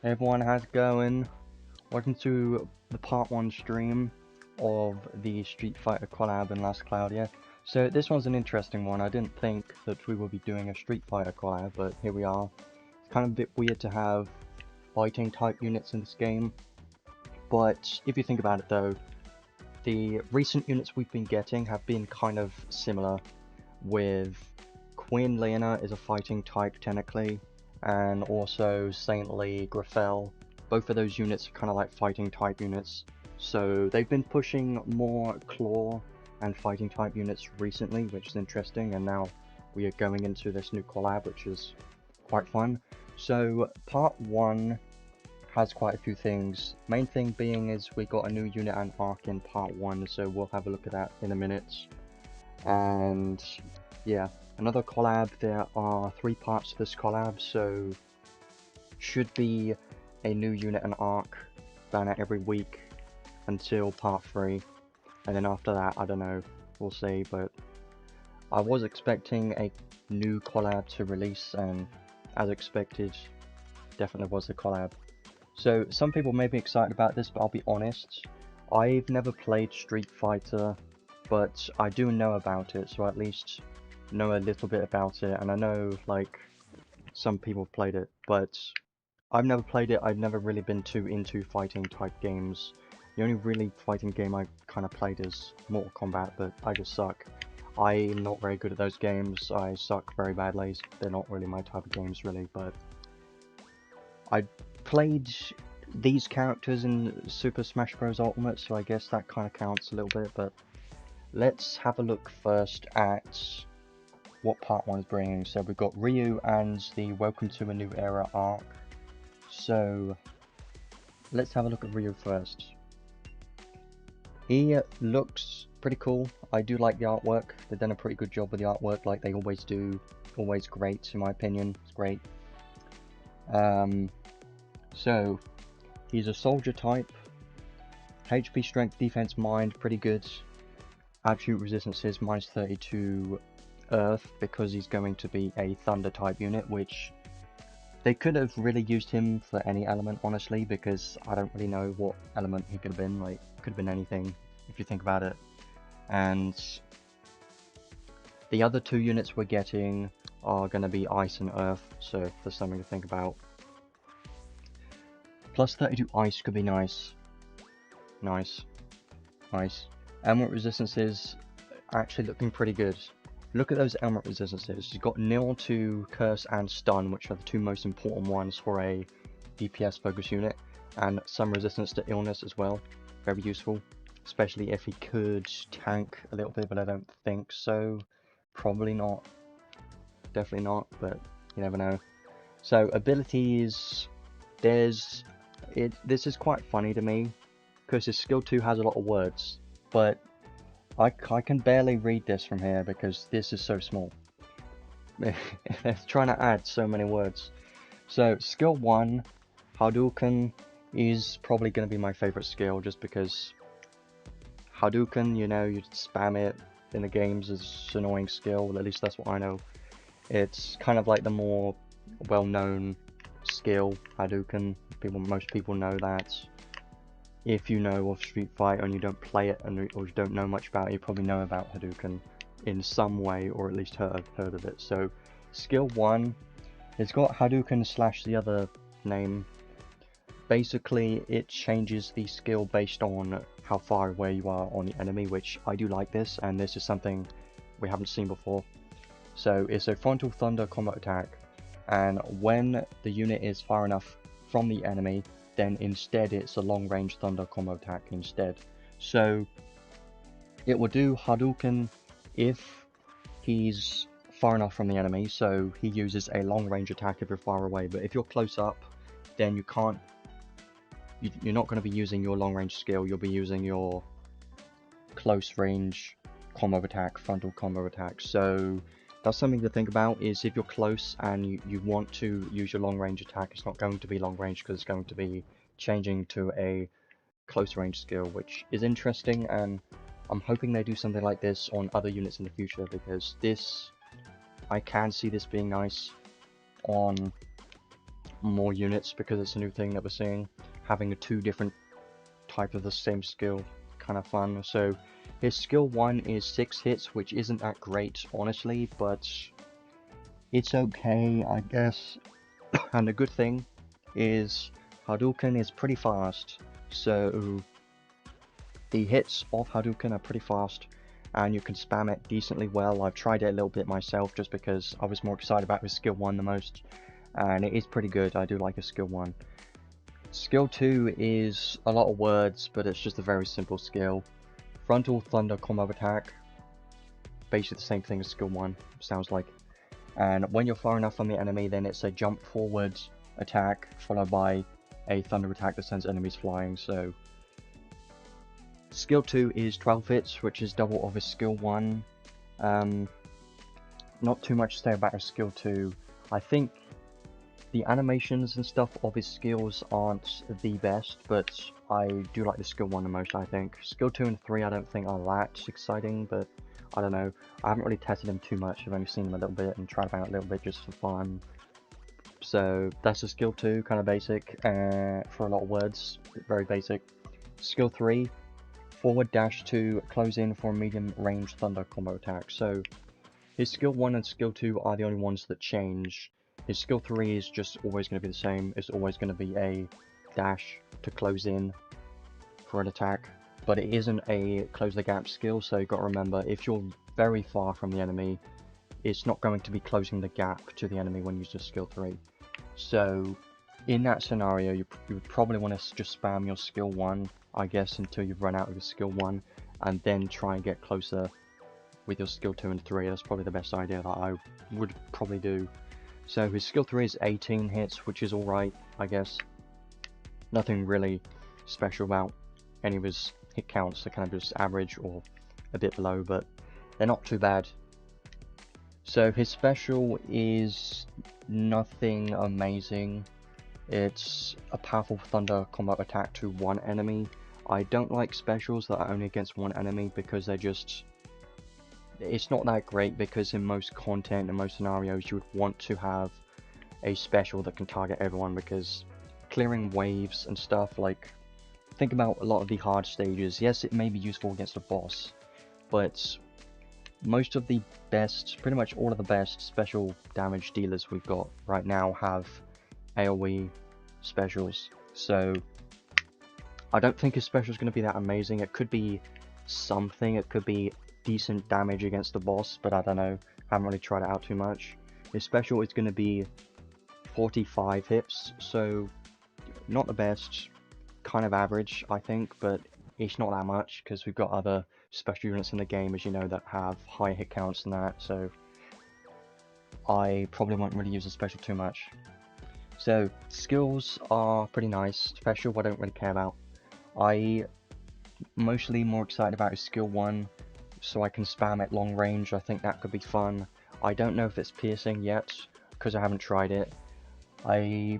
Hey everyone, how's it going? Welcome to the part 1 stream of the Street Fighter collab in Last Cloudia. So this one's an interesting one. I didn't think that we would be doing a Street Fighter collab, but here we are. It's kind of a bit weird to have fighting type units in this game, but if you think about it though, the recent units we've been getting have been kind of similar, with Queen Leona is a fighting type technically, and also Saintly Grafel. Both of those units are kind of like fighting type units. So they've been pushing more claw and fighting type units recently, which is interesting, and now we are going into this new collab, which is quite fun. So part 1 has quite a few things. Main thing being is we got a new unit and arc in part 1, so we'll have a look at that in a minute. And yeah, another collab. There are 3 parts to this collab, so should be a new unit and arc done every week until part 3, and then after that, I don't know, we'll see. But I was expecting a new collab to release, and as expected, definitely was a collab. So some people may be excited about this, but I'll be honest, I've never played Street Fighter, but I do know about it, so at least know a little bit about it, and I know like some people played it, but I've never played it. I've never really been too into fighting type games. The only really fighting game I kind of played is Mortal Kombat, but I just suck. I'm not very good at those games. I suck very badly. They're not really my type of games really, but I played these characters in Super Smash Bros. Ultimate, so I guess that kind of counts a little bit, but let's have a look first at what part 1 is bringing. So we've got Ryu and the Welcome to a New Era arc. So let's have a look at Ryu first. He looks pretty cool. I do like the artwork. They've done a pretty good job with the artwork, like they always do. Always great, in my opinion. It's great. So he's a soldier type. HP, strength, defense, mind, pretty good. Absolute resistance is -32 earth, because he's going to be a thunder type unit, which they could have really used him for any element, honestly, because I don't really know what element he could have been. Like, could have been anything if you think about it. And the other 2 units we're getting are going to be ice and earth, so there's something to think about. +32 ice could be nice. Nice. Element resistance is actually looking pretty good. Look at those element resistances. You've got nil to curse and stun, which are the 2 most important ones for a DPS focus unit, and some resistance to illness as well. Very useful, especially if he could tank a little bit, but I don't think so. Probably not. Definitely not, but you never know. So abilities, this is quite funny to me, because his skill 2 has a lot of words, but I can barely read this from here because this is so small. It's trying to add so many words. So skill 1, Hadouken, is probably going to be my favorite skill, just because Hadouken, you know, you spam it in the games is an annoying skill. At least that's what I know. It's kind of like the more well-known skill, Hadouken. Most people know that. If you know of Street Fighter and you don't play it, or you don't know much about it, you probably know about Hadouken in some way, or at least heard of it. So skill 1, it's got Hadouken / the other name. Basically it changes the skill based on how far away you are on the enemy, which I do like this, and this is something we haven't seen before. So it's a frontal thunder combo attack, and when the unit is far enough from the enemy, then instead it's a long range thunder combo attack instead. So it will do Hadouken if he's far enough from the enemy, so he uses a long range attack if you're far away, but if you're close up, then you're not going to be using your long range skill, you'll be using your close range combo attack, frontal combo attack. So that's something to think about, is if you're close and you want to use your long range attack, it's not going to be long range because it's going to be changing to a close range skill, which is interesting, and I'm hoping they do something like this on other units in the future, because I can see this being nice on more units because it's a new thing that we're seeing. Having two different types of the same skill, kind of fun. So his skill 1 is 6 hits, which isn't that great, honestly, but it's okay, I guess. And the good thing is Hadouken is pretty fast, so the hits of Hadouken are pretty fast, and you can spam it decently well. I've tried it a little bit myself just because I was more excited about his skill 1 the most, and it is pretty good. I do like his skill 1. Skill 2 is a lot of words, but it's just a very simple skill. Frontal Thunder Combo Attack, basically the same thing as skill 1, sounds like. And when you're far enough from the enemy, then it's a jump forward attack, followed by a thunder attack that sends enemies flying, so... Skill 2 is 12 hits, which is double of his skill 1. Not too much to say about his skill 2. I think the animations and stuff of his skills aren't the best, but I do like the skill 1 the most, I think. Skill 2 and 3 I don't think are that exciting, but I don't know. I haven't really tested him too much. I've only seen him a little bit and tried him out a little bit just for fun. So that's a skill 2, kind of basic, for a lot of words, very basic. Skill 3, forward dash to close in for a medium range thunder combo attack. So his skill 1 and skill 2 are the only ones that change. His skill 3 is just always going to be the same. It's always going to be a dash to close in for an attack, but it isn't a close the gap skill, so you've got to remember, if you're very far from the enemy, it's not going to be closing the gap to the enemy when you use your skill 3. So in that scenario, you would probably want to just spam your skill 1, I guess, until you've run out of your skill 1, and then try and get closer with your skill 2 and 3. That's probably the best idea that I would probably do. So his skill 3 is 18 hits, which is alright, I guess. Nothing really special about any of his hit counts. They're kind of just average or a bit below, but they're not too bad. So his special is nothing amazing. It's a powerful thunder combo attack to one enemy. I don't like specials that are only against one enemy because they're just... It's not that great, because in most content, in most scenarios, you would want to have a special that can target everyone, because clearing waves and stuff, like, think about a lot of the hard stages. Yes, it may be useful against a boss, but most of the best, pretty much all of the best special damage dealers we've got right now have AoE specials, so I don't think his special is going to be that amazing. It could be something, it could be decent damage against the boss, but I don't know, haven't really tried it out too much. His special is going to be 45 hits, so not the best, kind of average I think, but it's not that much because we've got other special units in the game, as you know, that have higher hit counts than that, so I probably won't really use the special too much. So skills are pretty nice. Special I don't really care about. I mostly more excited about his skill 1, so I can spam at long range. I think that could be fun. I don't know if it's piercing yet because I haven't tried it. I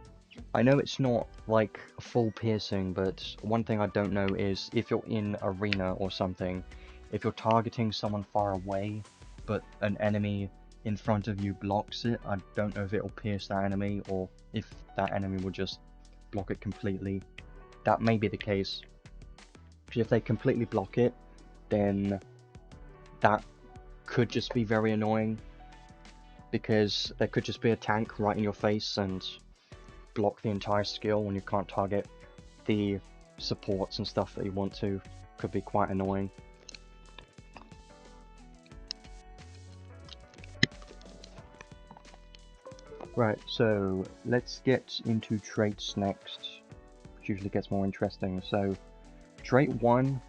know it's not like a full piercing, but one thing I don't know is if you're in arena or something, if you're targeting someone far away but an enemy in front of you blocks it, I don't know if it'll pierce that enemy or if that enemy will just block it completely. That may be the case. Because if they completely block it, then that could just be very annoying, because there could just be a tank right in your face and block the entire skill when you can't target the supports and stuff that you want to. Could be quite annoying. Right, so let's get into traits next, which usually gets more interesting. So trait 1,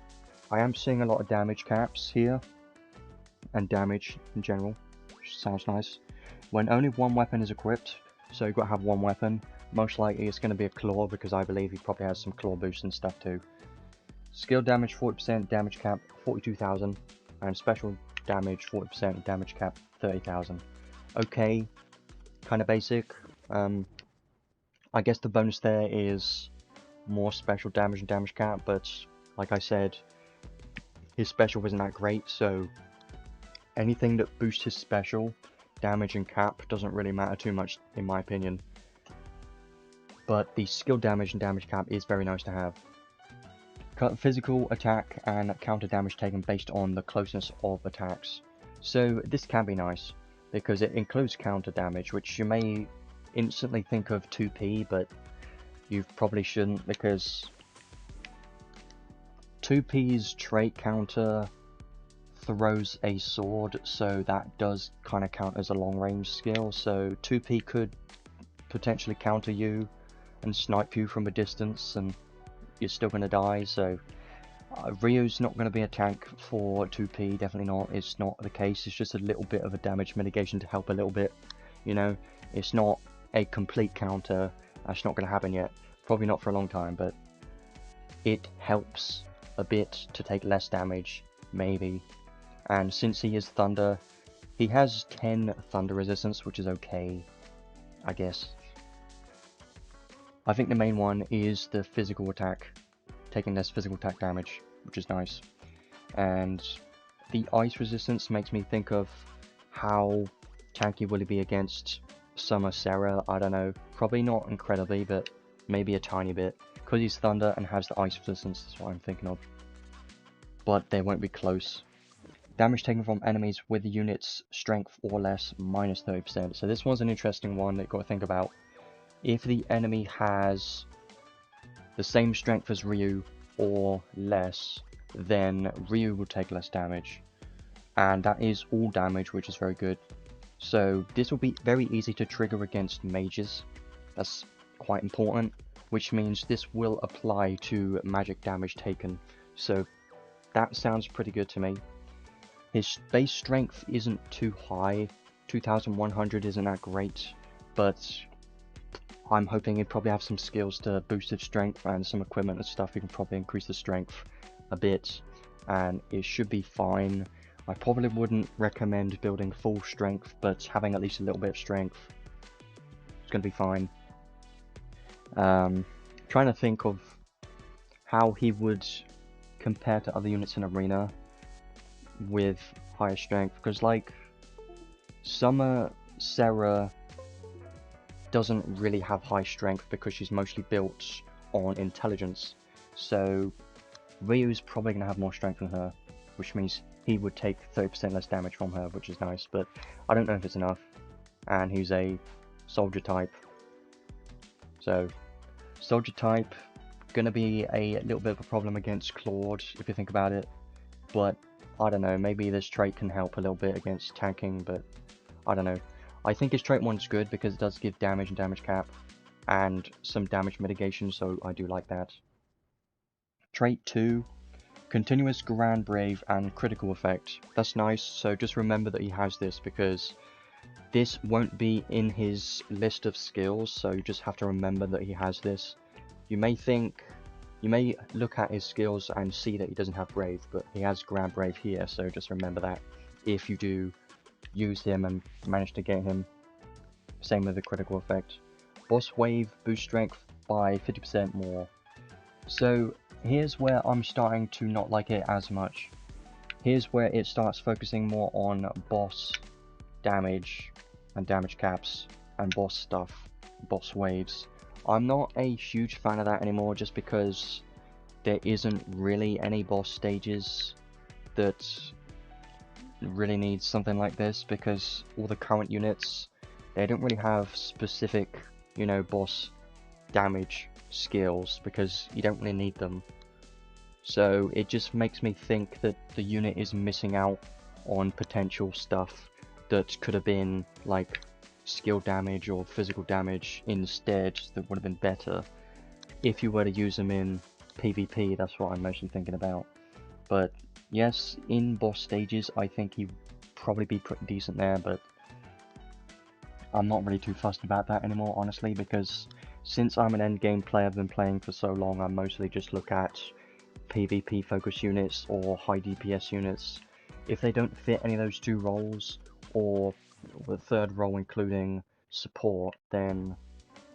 I am seeing a lot of damage caps here, and damage in general, which sounds nice. When only one weapon is equipped, so you've got to have one weapon. Most likely it's going to be a claw, because I believe he probably has some claw boosts and stuff too. Skill damage 40%, damage cap 42,000, and special damage 40%, damage cap 30,000. Okay, kind of basic. I guess the bonus there is more special damage and damage cap, but like I said, his special isn't that great, so anything that boosts his special damage and cap doesn't really matter too much in my opinion. but the skill damage and damage cap is very nice to have. Physical attack and counter damage taken based on the closeness of attacks. So this can be nice, because it includes counter damage, which you may instantly think of 2p, but you probably shouldn't, because 2p's trait counter throws a sword, so that does kind of count as a long range skill, so 2p could potentially counter you and snipe you from a distance and you're still going to die. So Ryu's not going to be a tank for 2p, definitely not. It's not the case, it's just a little bit of a damage mitigation to help a little bit, you know. It's not a complete counter, that's not going to happen yet, probably not for a long time, but it helps a bit to take less damage, maybe. And since he is Thunder, he has 10 Thunder resistance, which is okay, I guess. I think the main one is the physical attack, taking less physical attack damage, which is nice. And the ice resistance makes me think of how tanky will he be against Summer Sarah. I don't know, probably not incredibly, but maybe a tiny bit. Because he's Thunder and has the ice resistance, that's what I'm thinking of. But they won't be close. Damage taken from enemies with units strength or less, minus 30%. So this one's an interesting one that you've got to think about. If the enemy has the same strength as Ryu or less, then Ryu will take less damage. And that is all damage, which is very good. So this will be very easy to trigger against mages. That's quite important, which means this will apply to magic damage taken. So that sounds pretty good to me. His base strength isn't too high, 2100 isn't that great, but I'm hoping he'd probably have some skills to boost his strength and some equipment and stuff. He can probably increase the strength a bit, and it should be fine. I probably wouldn't recommend building full strength, but having at least a little bit of strength is going to be fine. Trying to think of how he would compare to other units in Arena with higher strength, because like Summer Sarah doesn't really have high strength because she's mostly built on intelligence, so Ryu's probably going to have more strength than her, which means he would take 30% less damage from her, which is nice, but I don't know if it's enough. And he's a soldier type, so soldier type gonna be a little bit of a problem against Claude if you think about it, but I don't know, maybe this trait can help a little bit against tanking, but I don't know. I think his trait 1's good because it does give damage and damage cap and some damage mitigation, so I do like that. Trait 2, continuous Grand Brave and critical effect. That's nice, so just remember that he has this because this won't be in his list of skills, so you just have to remember that he has this. You may look at his skills and see that he doesn't have Brave, but he has Grand Brave here, so just remember that if you do use him and manage to get him. Same with the critical effect. Boss Wave boost strength by 50% more. So here's where I'm starting to not like it as much. Here's where it starts focusing more on boss damage and damage caps and boss stuff, boss waves. I'm not a huge fan of that anymore, just because there isn't really any boss stages that really need something like this, because all the current units, they don't really have specific, you know, boss damage skills, because you don't really need them. So it just makes me think that the unit is missing out on potential stuff that could have been like skill damage or physical damage instead, that would have been better if you were to use them in PvP. That's what I'm mostly thinking about. But yes, in boss stages I think he'd probably be pretty decent there, but I'm not really too fussed about that anymore, honestly, because since I'm an endgame player, I've been playing for so long, I mostly just look at PvP focus units or high DPS units. If they don't fit any of those two roles, or the third role including support, then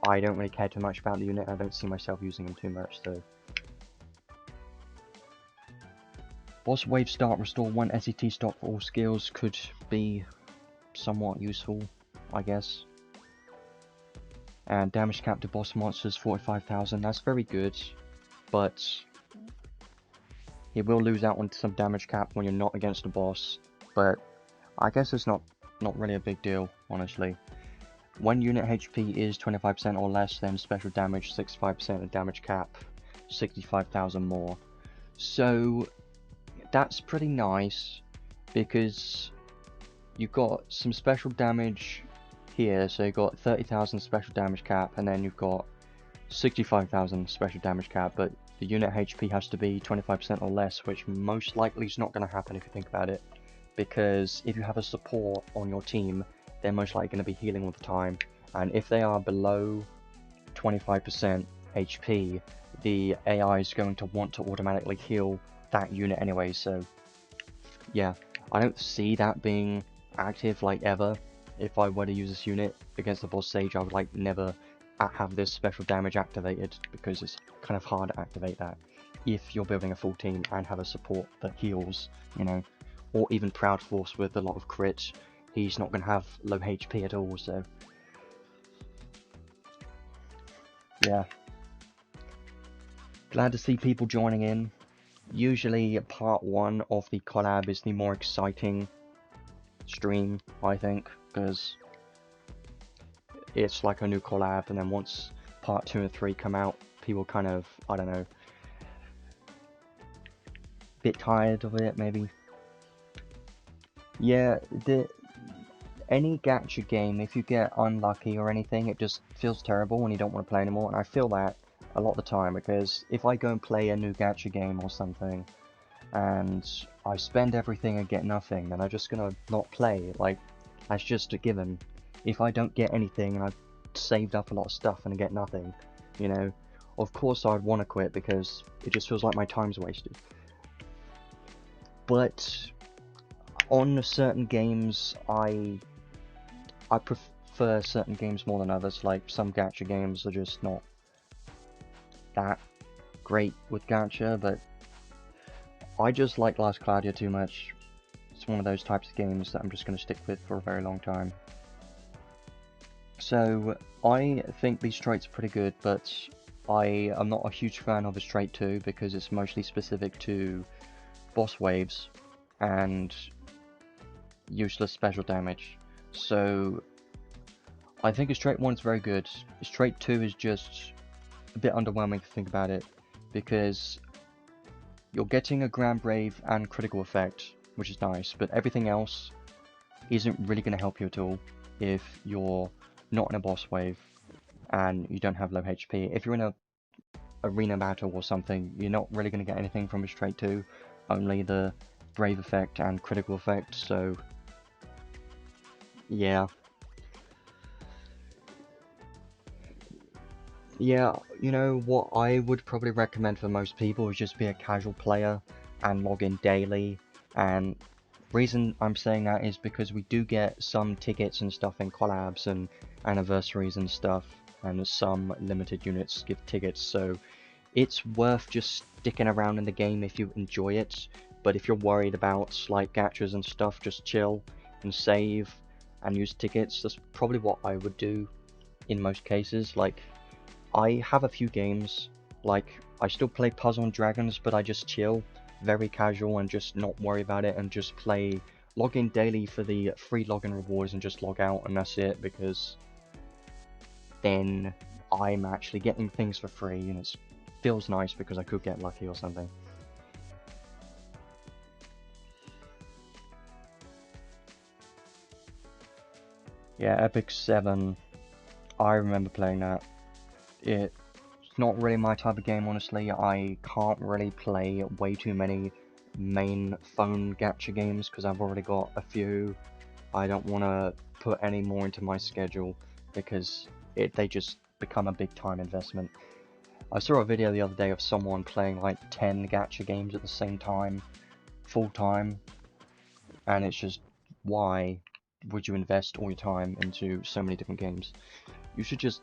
I don't really care too much about the unit. I don't see myself using them too much, so. Boss Wave Start, restore 1 SET stock for all skills, could be somewhat useful, I guess. And damage cap to boss monsters 45,000. That's very good, but he will lose out on some damage cap when you're not against a boss. But I guess it's not really a big deal, honestly. When unit HP is 25% or less, then special damage 65% and damage cap 65,000 more. So that's pretty nice because you've got some special damage here. So you've got 30,000 special damage cap, and then you've got 65,000 special damage cap, but the unit HP has to be 25% or less, which most likely is not going to happen if you think about it, because if you have a support on your team, they're most likely going to be healing all the time, and if they are below 25% HP, the AI is going to want to automatically heal that unit anyway. So yeah, I don't see that being active like ever. If I were to use this unit against the boss stage, I would like never have this special damage activated, because it's kind of hard to activate that if you're building a full team and have a support that heals, you know, or even Proud Force with a lot of crits. He's not going to have low HP at all, so yeah. Glad to see people joining in. Usually part 1 of the collab is the more exciting stream, I think, because it's like a new collab, and then once part 2 and 3 come out, people kind of, I don't know, bit tired of it maybe. Yeah, any gacha game, if you get unlucky or anything, it just feels terrible and you don't want to play anymore, and I feel that a lot of the time, because if I go and play a new gacha game or something and I spend everything and get nothing, then I'm just gonna not play. Like, that's just a given. If I don't get anything and I've saved up a lot of stuff and I get nothing, you know, of course I'd want to quit, because it just feels like my time's wasted. But on certain games, I prefer certain games more than others. Like, some gacha games are just not that great with gacha, but I just like Last Cloudia too much. It's one of those types of games that I'm just going to stick with for a very long time. So I think these traits are pretty good, but I am not a huge fan of this trait 2, because it's mostly specific to boss waves and useless special damage. So I think his trait 1 is very good. His trait 2 is just a bit underwhelming to think about it, because you're getting a Grand Brave and critical effect, which is nice, but everything else isn't really going to help you at all if you're not in a boss wave and you don't have low HP. If you're in a arena battle or something, you're not really going to get anything from his trait 2, only the Brave effect and critical effect, so yeah. Yeah, you know, what I would probably recommend for most people is just be a casual player and log in daily. And reason I'm saying that is because we do get some tickets and stuff in collabs and anniversaries and stuff, and some limited units give tickets, so it's worth just sticking around in the game if you enjoy it. But if you're worried about like gachas and stuff, just chill and save and use tickets. That's probably what I would do in most cases. Like, I have a few games, like, I still play Puzzle and Dragons, but I just chill, very casual, and just not worry about it, and just log in daily for the free login rewards and just log out, and that's it, because then I'm actually getting things for free, and it feels nice because I could get lucky or something. Yeah, Epic 7, I remember playing that. It's not really my type of game, honestly. I can't really play way too many main phone gacha games because I've already got a few. I don't want to put any more into my schedule because they just become a big time investment. I saw a video the other day of someone playing like 10 gacha games at the same time, full time, and it's just, why would you invest all your time into so many different games? You should just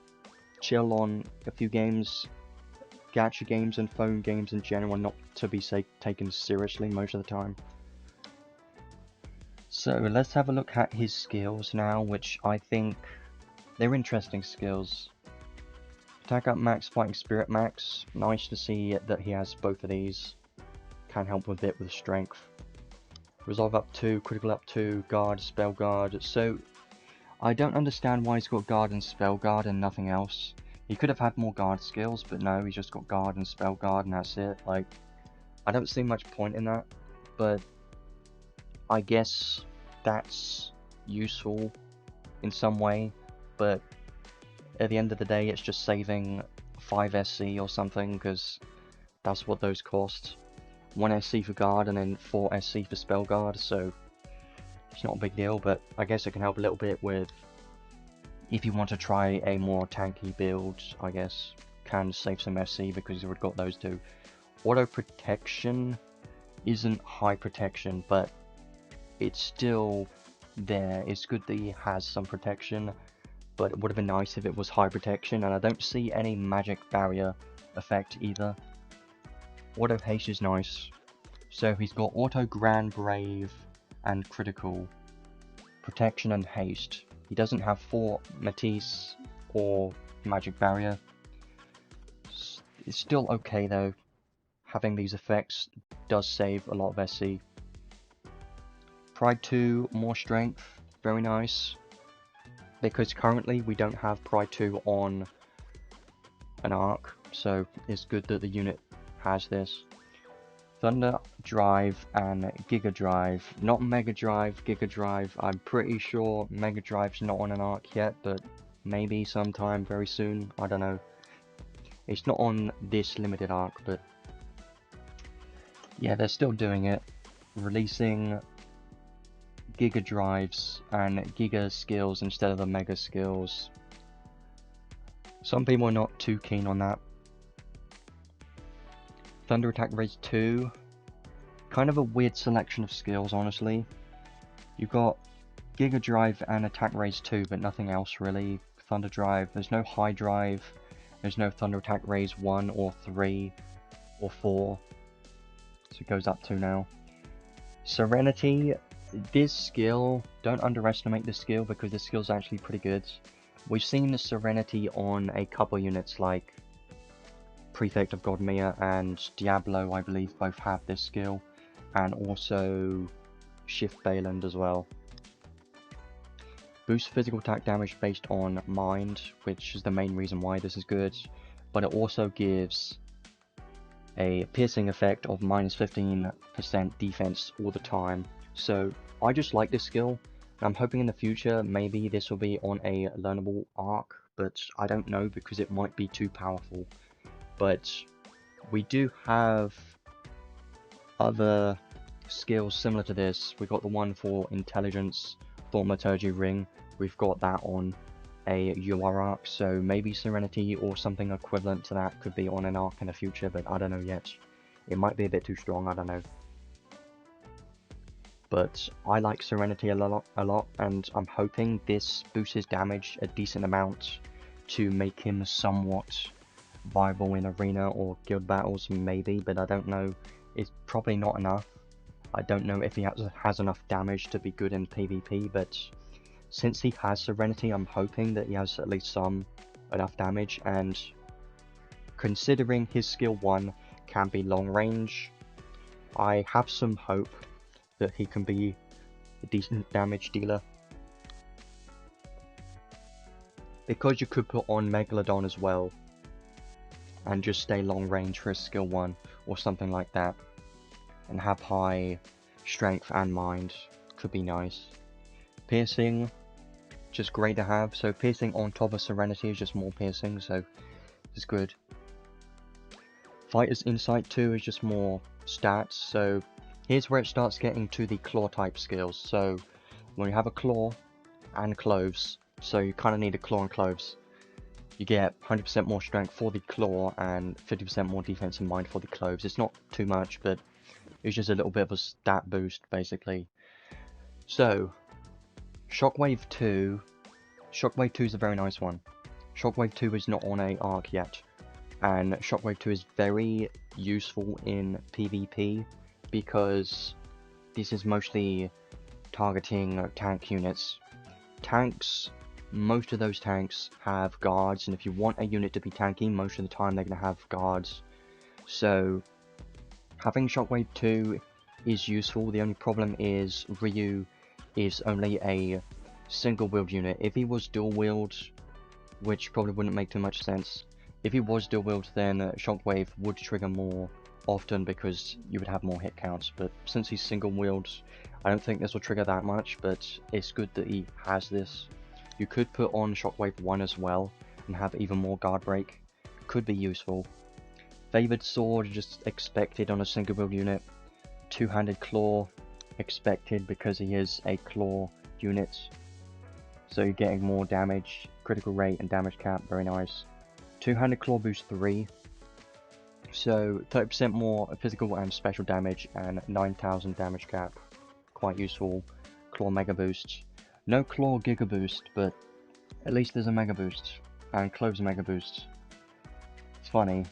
chill on a few games, gacha games and phone games in general, not to be taken seriously most of the time. So let's have a look at his skills now, which I think they're interesting skills. Attack up max, fighting spirit max. Nice to see that he has both of these. Can help with it with strength. Resolve up 2, critical up 2, guard, spell guard. So I don't understand why he's got guard and spell guard and nothing else. He could have had more guard skills, but no, he's just got guard and spell guard and that's it. Like, I don't see much point in that, but I guess that's useful in some way, but at the end of the day it's just saving 5 SC or something, because that's what those cost. 1 SC for guard and then 4 SC for spell guard, so it's not a big deal, but I guess it can help a little bit with if you want to try a more tanky build. I guess can save some SC because you've already got those two. Auto protection isn't high protection, but it's still there. It's good that he has some protection, but it would have been nice if it was high protection, and I don't see any magic barrier effect either. Auto haste is nice. So he's got auto grand brave and critical, protection and haste. He doesn't have 4 Matisse or magic barrier. It's still okay though. Having these effects does save a lot of SC. Pride 2, more strength, very nice. Because currently we don't have Pride 2 on an arc, so it's good that the unit has this. Thunder Drive and Giga Drive. Not Mega Drive, Giga Drive. I'm pretty sure Mega Drive's not on an arc yet, but maybe sometime very soon. I don't know. It's not on this limited arc, but yeah, they're still doing it. Releasing Giga Drives and Giga skills instead of the Mega skills. Some people are not too keen on that. Thunder Attack Raise 2. Kind of a weird selection of skills, honestly. You've got Giga Drive and Attack Raise 2, but nothing else really. Thunder Drive, there's no High Drive. There's no Thunder Attack Raise 1 or 3 or 4. So it goes up to now. Serenity. This skill, don't underestimate this skill because this skill's actually pretty good. We've seen the Serenity on a couple units like Prefect of Godmere and Diablo, I believe, both have this skill, and also Shift Bayland as well. Boosts physical attack damage based on Mind, which is the main reason why this is good, but it also gives a piercing effect of minus 15% defense all the time. So I just like this skill, and I'm hoping in the future maybe this will be on a learnable arc, but I don't know because it might be too powerful. But we do have other skills similar to this. We've got the one for Intelligence, Thaumaturgy Ring. We've got that on a UR arc, so maybe Serenity or something equivalent to that could be on an arc in the future, but I don't know yet. It might be a bit too strong, I don't know. But I like Serenity a lot, and I'm hoping this boosts his damage a decent amount to make him somewhat viable in arena or guild battles, maybe, but I don't know. It's probably not enough. I don't know if he has enough damage to be good in PvP, but since he has Serenity, I'm hoping that he has at least enough damage, and considering his skill 1 can be long range, I have some hope that he can be a decent damage dealer. Because you could put on Megalodon as well, and just stay long range for his skill 1 or something like that, and have high strength and mind, could be nice. Piercing, just great to have. So piercing on top of Serenity is just more piercing, so it's good. Fighter's Insight 2 is just more stats, so here's where it starts getting to the claw type skills. So when you have a claw and cloves, so you kind of need a claw and cloves, you get 100% more strength for the claw and 50% more defense and mind for the cloves. It's not too much, but it's just a little bit of a stat boost, basically. So, Shockwave 2. Shockwave 2 is a very nice one. Shockwave 2 is not on a arc yet, and Shockwave 2 is very useful in PvP because this is mostly targeting tank units. Tanks most of those tanks have guards, and if you want a unit to be tanky, most of the time they're going to have guards. So having Shockwave 2 is useful. The only problem is Ryu is only a single wield unit. If he was dual wield, which probably wouldn't make too much sense, if he was dual wield, then Shockwave would trigger more often because you would have more hit counts. But since he's single wield, I don't think this will trigger that much, but it's good that he has this. You could put on Shockwave 1 as well and have even more guard break. Could be useful. Favored Sword, just expected on a single wield unit. Two-handed Claw, expected because he is a claw unit. So you're getting more damage, critical rate and damage cap, very nice. Two-handed Claw boost 3. So 30% more physical and special damage and 9,000 damage cap. Quite useful. Claw mega boost. No Claw giga boost, but at least there's a mega boost. And Clove's a mega boost. It's funny.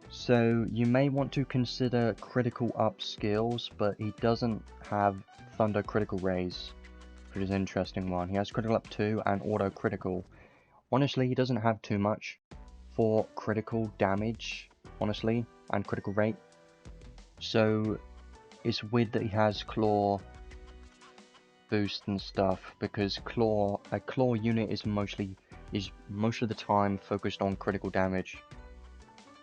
So you may want to consider critical up skills, but he doesn't have Thunder Critical Raise, which is an interesting one. He has critical up 2 and auto critical. Honestly, he doesn't have too much for critical damage, honestly, and critical rate. So it's weird that he has claw boost and stuff, because a claw unit is most of the time focused on critical damage.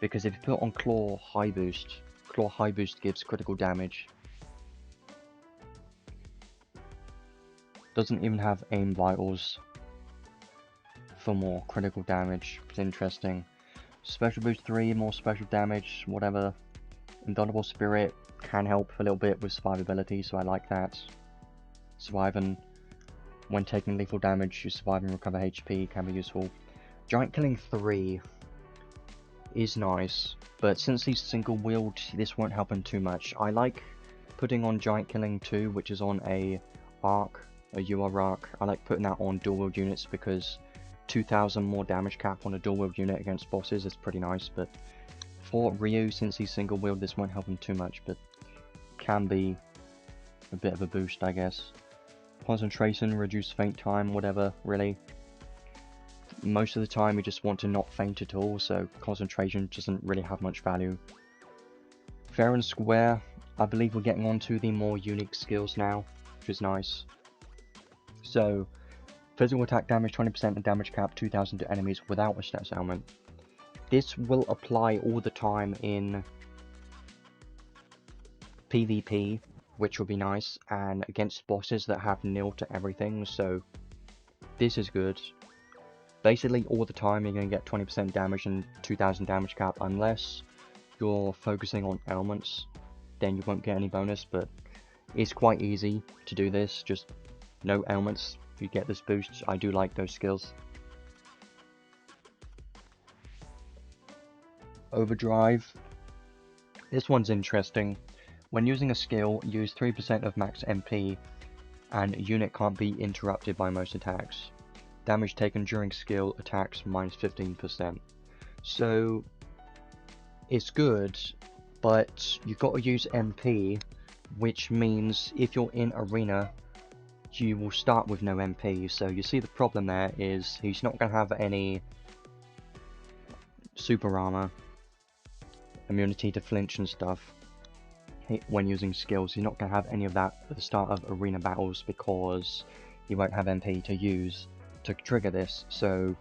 Because if you put on claw high boost gives critical damage. Doesn't even have aim vitals for more critical damage. It's interesting. Special boost 3, more special damage, whatever. Indomitable Spirit can help a little bit with survivability, so I like that. Surviving when taking lethal damage, you survive and recover HP can be useful. Giant Killing 3 is nice, but since he's single wield, this won't help him too much. I like putting on Giant Killing 2, which is on a arc, a UR arc. I like putting that on dual wield units because 2,000 more damage cap on a dual wield unit against bosses is pretty nice. But for Ryu, since he's single wield, this won't help him too much, but can be a bit of a boost, I guess. Concentration, reduce faint time, whatever, really. Most of the time you just want to not faint at all, so concentration doesn't really have much value. Fair and square, I believe we're getting on to the more unique skills now, which is nice. So, physical attack damage 20% and damage cap 2,000 to enemies without a stats ailment. This will apply all the time in PvP, which will be nice, and against bosses that have nil to everything, so this is good. Basically all the time you're going to get 20% damage and 2,000 damage cap, unless you're focusing on ailments, then you won't get any bonus, but it's quite easy to do this, just no ailments, you get this boost. I do like those skills. Overdrive, this one's interesting. When using a skill, use 3% of max MP, and a unit can't be interrupted by most attacks. Damage taken during skill attacks minus 15%. So it's good, but you've got to use MP, which means if you're in arena, you will start with no MP. So you see the problem there is he's not going to have any super armor, immunity to flinch and stuff. When using skills, you're not going to have any of that at the start of arena battles because you won't have MP to use to trigger this. So,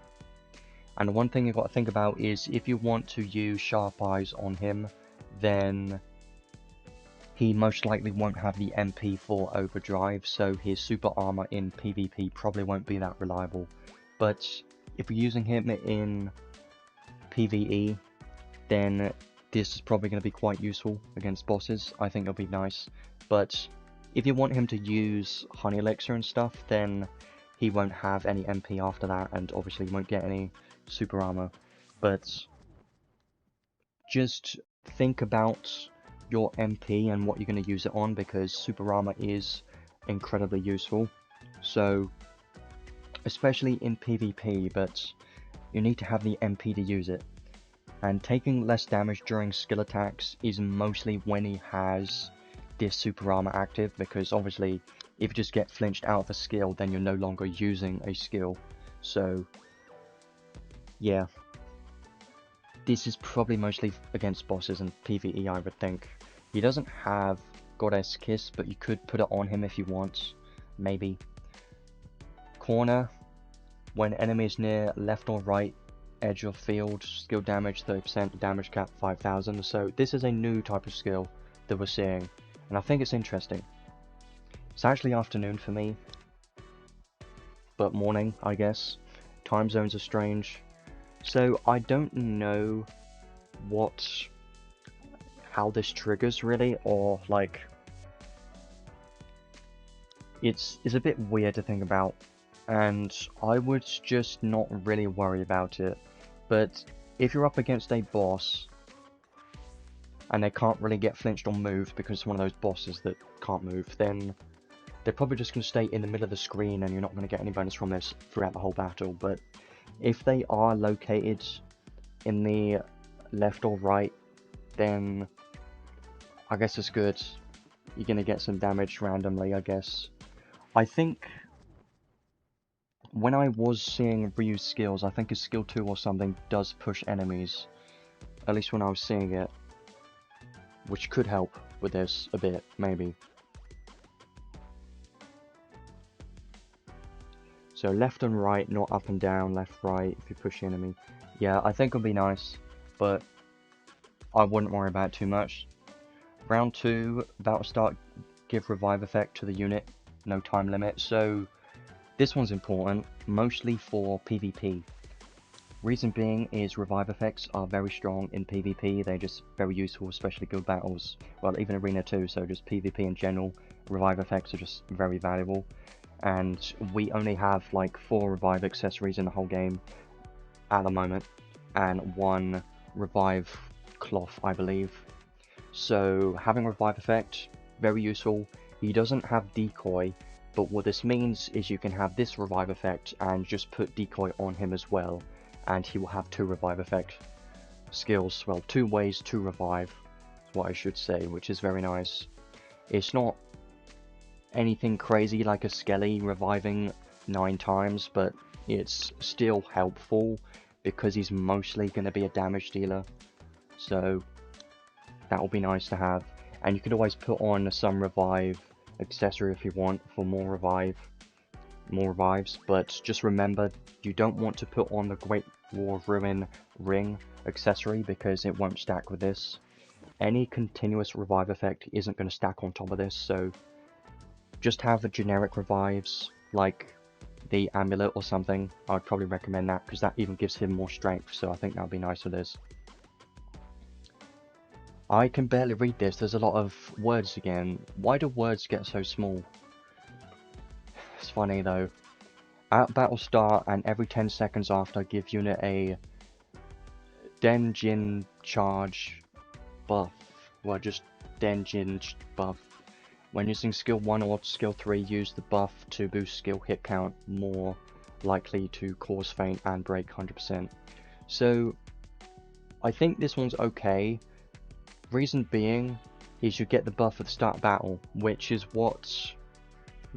and the one thing you've got to think about is if you want to use Sharp Eyes on him, then he most likely won't have the MP for Overdrive, so his super armor in PvP probably won't be that reliable. But if you're using him in PvE, then this is probably going to be quite useful against bosses. I think it'll be nice. But if you want him to use Honey Elixir and stuff, then he won't have any MP after that, and obviously he won't get any super armor. But just think about your MP and what you're going to use it on, because super armor is incredibly useful. So, especially in PvP, but you need to have the MP to use it. And taking less damage during skill attacks is mostly when he has this super armor active, because obviously If you just get flinched out of a skill, then you're no longer using a skill. So, yeah. This is probably mostly against bosses and PvE, I would think. He doesn't have Goddess Kiss, but you could put it on him if you want. Maybe. Corner. When enemies near left or right edge of field, skill damage 30%, damage cap 5000. So this is a new type of skill that we're seeing, and I think it's interesting. It's actually afternoon for me, but morning, I guess. Time zones are strange. So I don't know how this triggers really, or like, it's a bit weird to think about, and I would just not really worry about it. But if you're up against a boss and they can't really get flinched or moved because it's one of those bosses that can't move, then they're probably just going to stay in the middle of the screen and you're not going to get any bonus from this throughout the whole battle. But if they are located in the left or right, then I guess it's good. You're going to get some damage randomly, I guess. I think when I was seeing Ryu's skills, I think his skill 2 or something does push enemies. At least when I was seeing it. Which could help with this a bit, maybe. So left and right, not up and down, left, right, if you push the enemy. Yeah, I think it'll be nice, but I wouldn't worry about it too much. Round 2, battle start, give revive effect to the unit, no time limit. So this one's important, mostly for PvP. Reason being is revive effects are very strong in PvP, they're just very useful, especially guild battles. Well, even arena too, so just PvP in general, revive effects are just very valuable. And we only have like 4 revive accessories in the whole game at the moment, and 1 revive cloth, I believe. So having revive effect, very useful. He doesn't have decoy, but what this means is you can have this revive effect and just put decoy on him as well, and he will have 2 revive effect skills, well, 2 ways to revive, is what I should say, which is very nice. It's not anything crazy like a Skelly reviving 9 times, but it's still helpful because he's mostly going to be a damage dealer, so that will be nice to have. And you could always put on some revive accessory if you want for more revives, but just remember you don't want to put on the Great War of Ruin ring accessory because it won't stack with this. Any continuous revive effect isn't going to stack on top of this, so just have the generic revives like the amulet or something. I'd probably recommend that because that even gives him more strength, so I think that would be nice for this. I can barely read this, there's a lot of words again. Why do words get so small? It's funny though. At battle start and every 10 seconds after, give unit a Denjin charge buff. Well, just Denjin buff. When using skill 1 or skill 3, use the buff to boost skill hit count, more likely to cause feint and break 100%. So, I think this one's okay. Reason being is you get the buff at the start of battle, which is what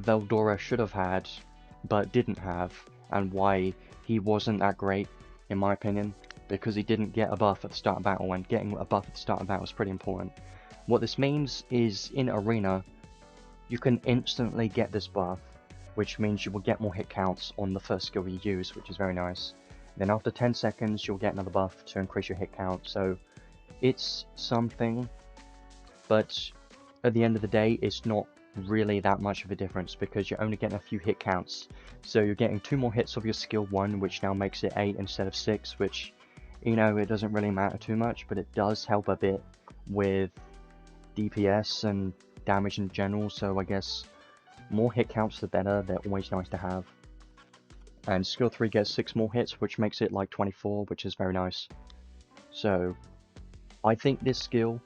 Veldora should have had, but didn't have, and why he wasn't that great, in my opinion, because he didn't get a buff at the start of battle, and getting a buff at the start of battle is pretty important. What this means is, in Arena, you can instantly get this buff, which means you will get more hit counts on the first skill you use, which is very nice. Then after 10 seconds, you'll get another buff to increase your hit count, so it's something, but at the end of the day, it's not really that much of a difference because you're only getting a few hit counts. So you're getting 2 more hits of your skill 1, which now makes it 8 instead of 6, which, you know, it doesn't really matter too much, but it does help a bit with DPS and damage in general, so I guess more hit counts the better, they're always nice to have. And skill 3 gets 6 more hits, which makes it like 24, which is very nice. So I think this skill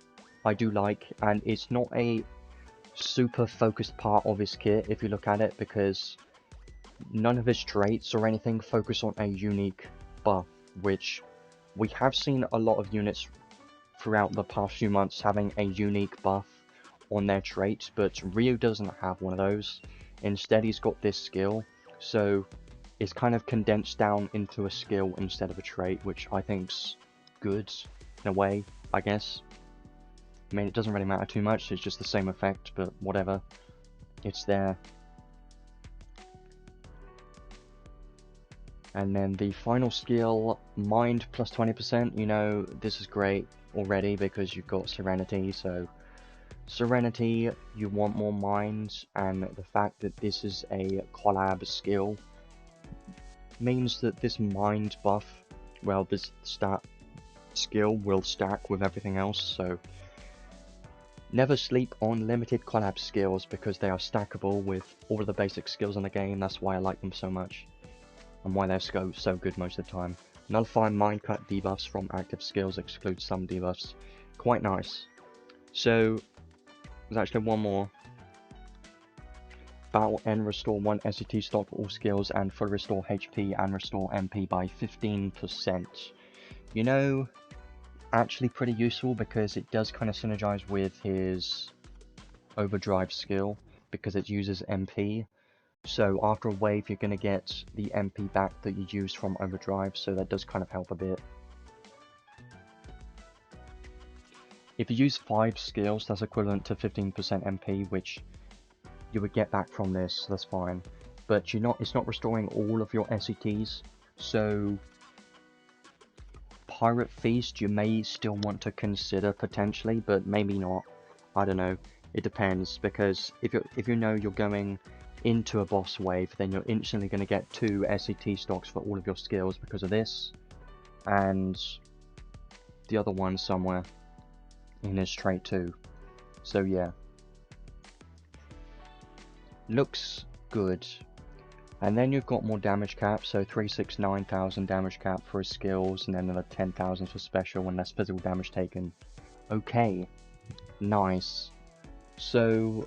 I do like, and it's not a super focused part of his kit if you look at it, because none of his traits or anything focus on a unique buff, which we have seen a lot of units throughout the past few months having a unique buff on their traits, but Ryu doesn't have one of those. Instead, he's got this skill, so it's kind of condensed down into a skill instead of a trait, which I think's good in a way, I guess. I mean, it doesn't really matter too much, it's just the same effect, but whatever. It's there. And then the final skill, Mind plus 20%, you know, this is great already because you've got Serenity, so Serenity, you want more Mind, and the fact that this is a collab skill means that this Mind buff, well, this stat skill will stack with everything else, so never sleep on limited collab skills because they are stackable with all of the basic skills in the game. That's why I like them so much, and why they're so good most of the time. Nullify Mind Cut debuffs from active skills, exclude some debuffs. Quite nice. So, there's actually one more. Battle End, restore 1 SCT stock for all skills and fully restore HP and restore MP by 15%. You know, actually pretty useful because it does kind of synergize with his overdrive skill because it uses MP. So after a wave you're going to get the MP back that you used from overdrive, so that does kind of help a bit. If you use 5 skills, that's equivalent to 15% MP, which you would get back from this, so that's fine. But it's not restoring all of your SCTs, so Pirate Feast you may still want to consider potentially, but maybe not. I don't know. It depends, because if you know you're going into a boss wave, then you're instantly going to get 2 SCT stocks for all of your skills because of this, and the other one somewhere in his trait too. So yeah, looks good. And then you've got more damage cap, so 369,000 damage cap for his skills, and then another 10,000 for special and less physical damage taken. Okay, nice. So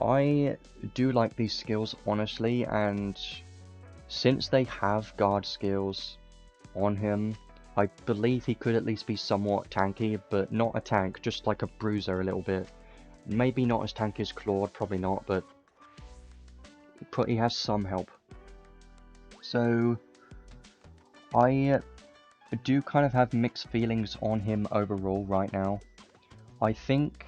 I do like these skills honestly, and since they have guard skills on him, I believe he could at least be somewhat tanky, but not a tank, just like a bruiser a little bit. Maybe not as tanky as Claude, probably not, but he has some help. So I do kind of have mixed feelings on him overall right now. I think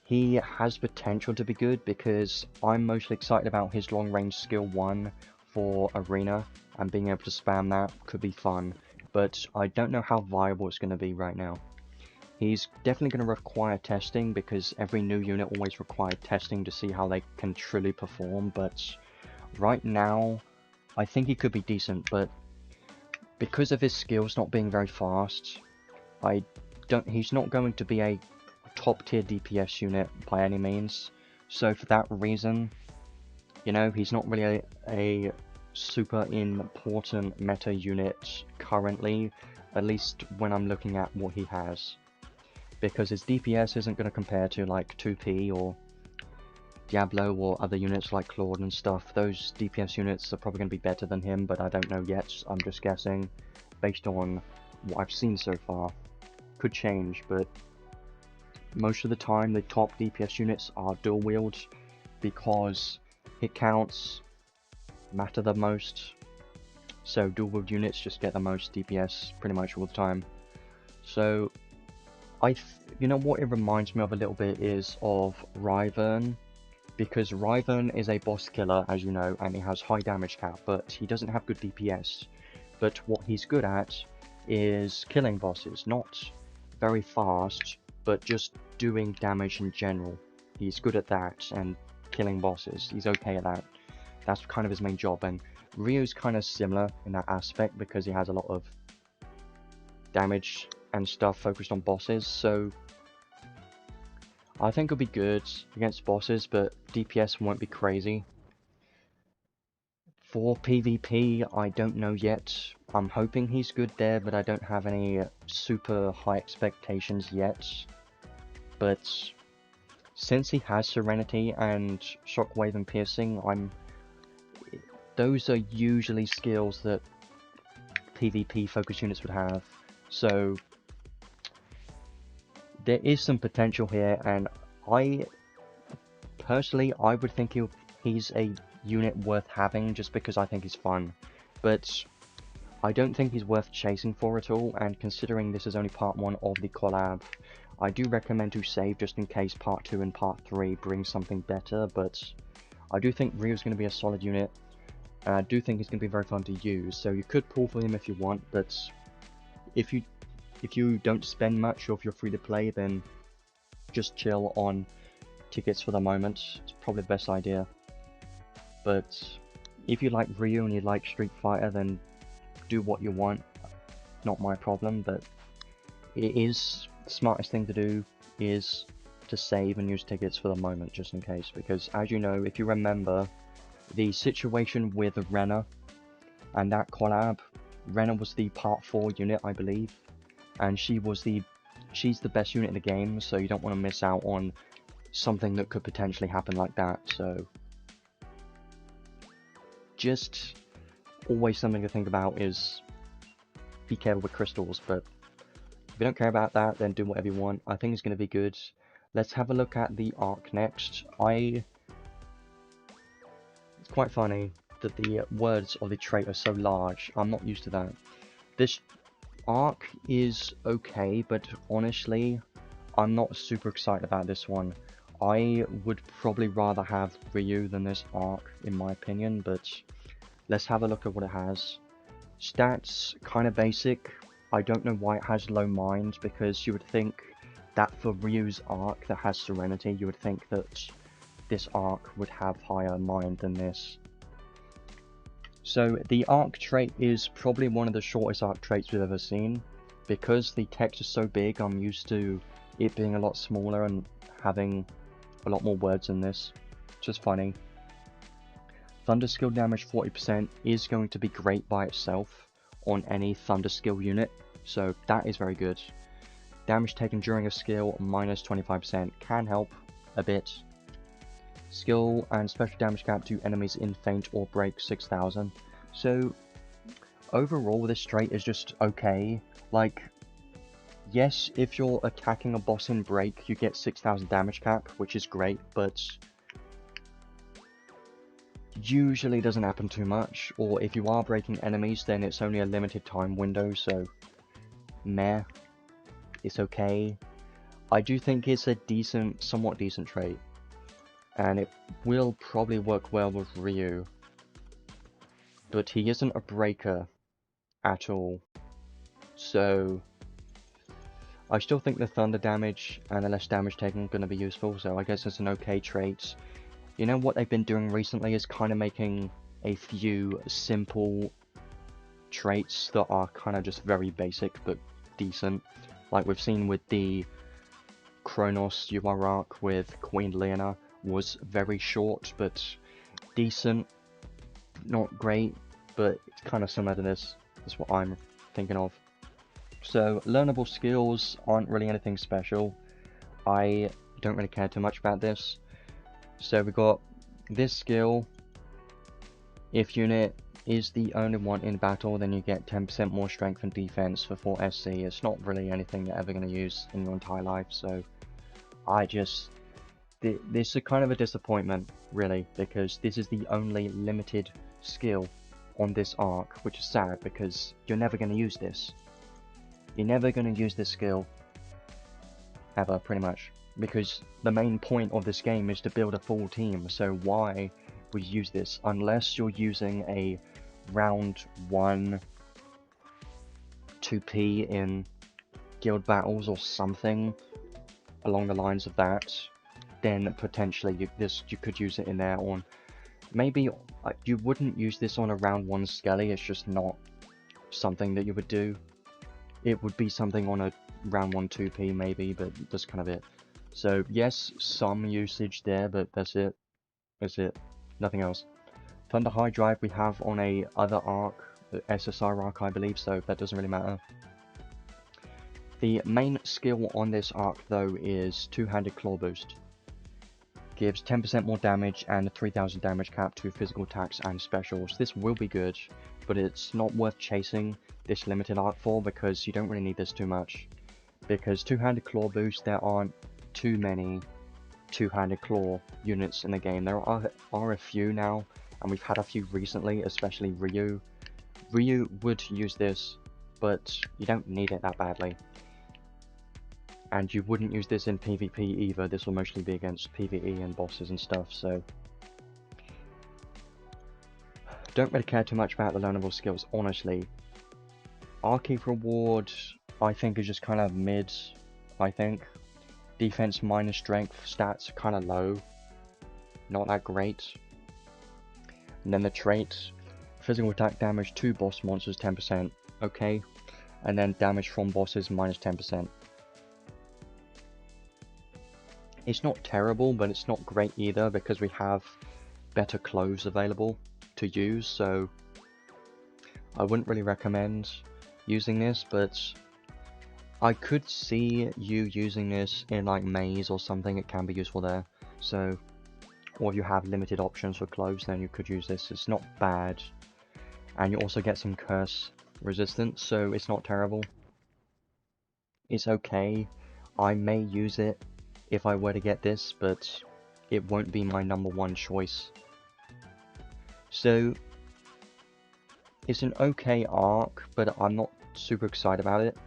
he has potential to be good because I'm mostly excited about his long range skill 1 for Arena, and being able to spam that could be fun, but I don't know how viable it's going to be right now. He's definitely going to require testing because every new unit always requires testing to see how they can truly perform, but right now I think he could be decent, but because of his skills not being very fast, he's not going to be a top tier DPS unit by any means, so for that reason, you know, he's not really a super important meta unit currently, at least when I'm looking at what he has, because his DPS isn't going to compare to like 2P or Diablo or other units like Claude and stuff. Those DPS units are probably going to be better than him, but I don't know yet. I'm just guessing based on what I've seen so far. Could change, but most of the time the top DPS units are dual wield because hit counts matter the most. So dual wield units just get the most DPS pretty much all the time. So you know what it reminds me of a little bit is of Ryvern, because Ryvern is a boss killer, as you know, and he has high damage cap, but he doesn't have good DPS. But what he's good at is killing bosses, not very fast, but just doing damage in general. He's good at that, and killing bosses, he's okay at that. That's kind of his main job, and Ryu's kind of similar in that aspect because he has a lot of damage and stuff focused on bosses, so I think it'll be good against bosses, but DPS won't be crazy. For PvP, I don't know yet. I'm hoping he's good there, but I don't have any super high expectations yet. But since he has Serenity and Shockwave and Piercing, those are usually skills that PvP focused units would have. So there is some potential here, and I Personally, I would think he's a unit worth having just because I think he's fun. But I don't think he's worth chasing for at all, and considering this is only part 1 of the collab, I do recommend to save just in case part 2 and part 3 bring something better, but I do think Ryu's going to be a solid unit, and I do think he's going to be very fun to use, so you could pull for him if you want, but if you don't spend much, or if you're free to play, then just chill on tickets for the moment. It's probably the best idea. But if you like Ryu and you like Street Fighter, then do what you want. Not my problem, but it is the smartest thing to do is to save and use tickets for the moment, just in case. Because as you know, if you remember the situation with Rena and that collab, Rena was the part 4 unit, I believe, and she's the best unit in the game, so you don't want to miss out on something that could potentially happen like that. So just always something to think about is be careful with crystals, but if you don't care about that, then do whatever you want. I think it's going to be good. Let's have a look at the arc next. It's quite funny that the words of the trait are so large. I'm not used to that. This arc is okay, but honestly, I'm not super excited about this one. I would probably rather have Ryu than this arc, in my opinion, but let's have a look at what it has. Stats, kind of basic. I don't know why it has low mind, because you would think that for Ryu's arc that has Serenity, you would think that this arc would have higher mind than this. So the arc trait is probably one of the shortest arc traits we've ever seen. Because the text is so big, I'm used to it being a lot smaller and having a lot more words in this. Just funny. Thunder skill damage 40% is going to be great by itself on any Thunder skill unit, so that is very good. Damage taken during a skill minus 25% can help a bit. Skill and special damage cap to enemies in feint or break 6000. So overall this trait is just okay. Like, yes, if you're attacking a boss in break you get 6000 damage cap, which is great, but usually doesn't happen too much, or if you are breaking enemies then it's only a limited time window, so meh, it's okay. I do think it's a somewhat decent trait, and it will probably work well with Ryu, but he isn't a breaker at all, so I still think the thunder damage and the less damage taken are going to be useful, so I guess it's an okay trait. You know what they've been doing recently is kind of making a few simple traits that are kind of just very basic but decent. Like we've seen with the Kronos UR arc with Queen Leona, was very short but decent. Not great, but it's kind of similar to this. That's what I'm thinking of. So learnable skills aren't really anything special. I don't really care too much about this. So we got this skill. If unit is the only one in battle, then you get 10% more strength and defense for 4 SC. It's not really anything you're ever going to use in your entire life, so this is kind of a disappointment, really, because this is the only limited skill on this arc, which is sad because you're never going to use this. You're never going to use this skill ever, pretty much, because the main point of this game is to build a full team, so why would you use this unless you're using a round 1 2p in guild battles or something along the lines of that? Then potentially you could use it in there. On maybe you wouldn't use this on a round 1 Skelly, it's just not something that you would do. It would be something on a round 1 2p maybe, but that's kind of it. So yes, some usage there, but that's it. That's it. Nothing else. Thunder High Drive we have on a other arc, the SSR arc I believe, so that doesn't really matter. The main skill on this arc though is Two-Handed Claw Boost. Gives 10% more damage and 3000 damage cap to physical attacks and specials. This will be good, but it's not worth chasing this limited arc for because you don't really need this too much. Because Two-Handed Claw Boost, there aren't too many two-handed claw units in the game. There are a few now, and we've had a few recently, especially Ryu. Ryu would use this, but you don't need it that badly. And you wouldn't use this in PvP either. This will mostly be against PvE and bosses and stuff, so don't really care too much about the learnable skills, honestly. Arcade reward, I think, is just kind of mid, I think. Defense minus strength stats are kind of low, not that great. And then the trait, physical attack damage to boss monsters 10%, okay. And then damage from bosses minus 10%. It's not terrible, but it's not great either because we have better clothes available to use, so I wouldn't really recommend using this, but I could see you using this in like maze or something. It can be useful there. So, or if you have limited options for clothes, then you could use this. It's not bad, and you also get some curse resistance, so it's not terrible. It's okay. I may use it if I were to get this, but it won't be my #1 choice. So it's an okay arc, but I'm not super excited about it.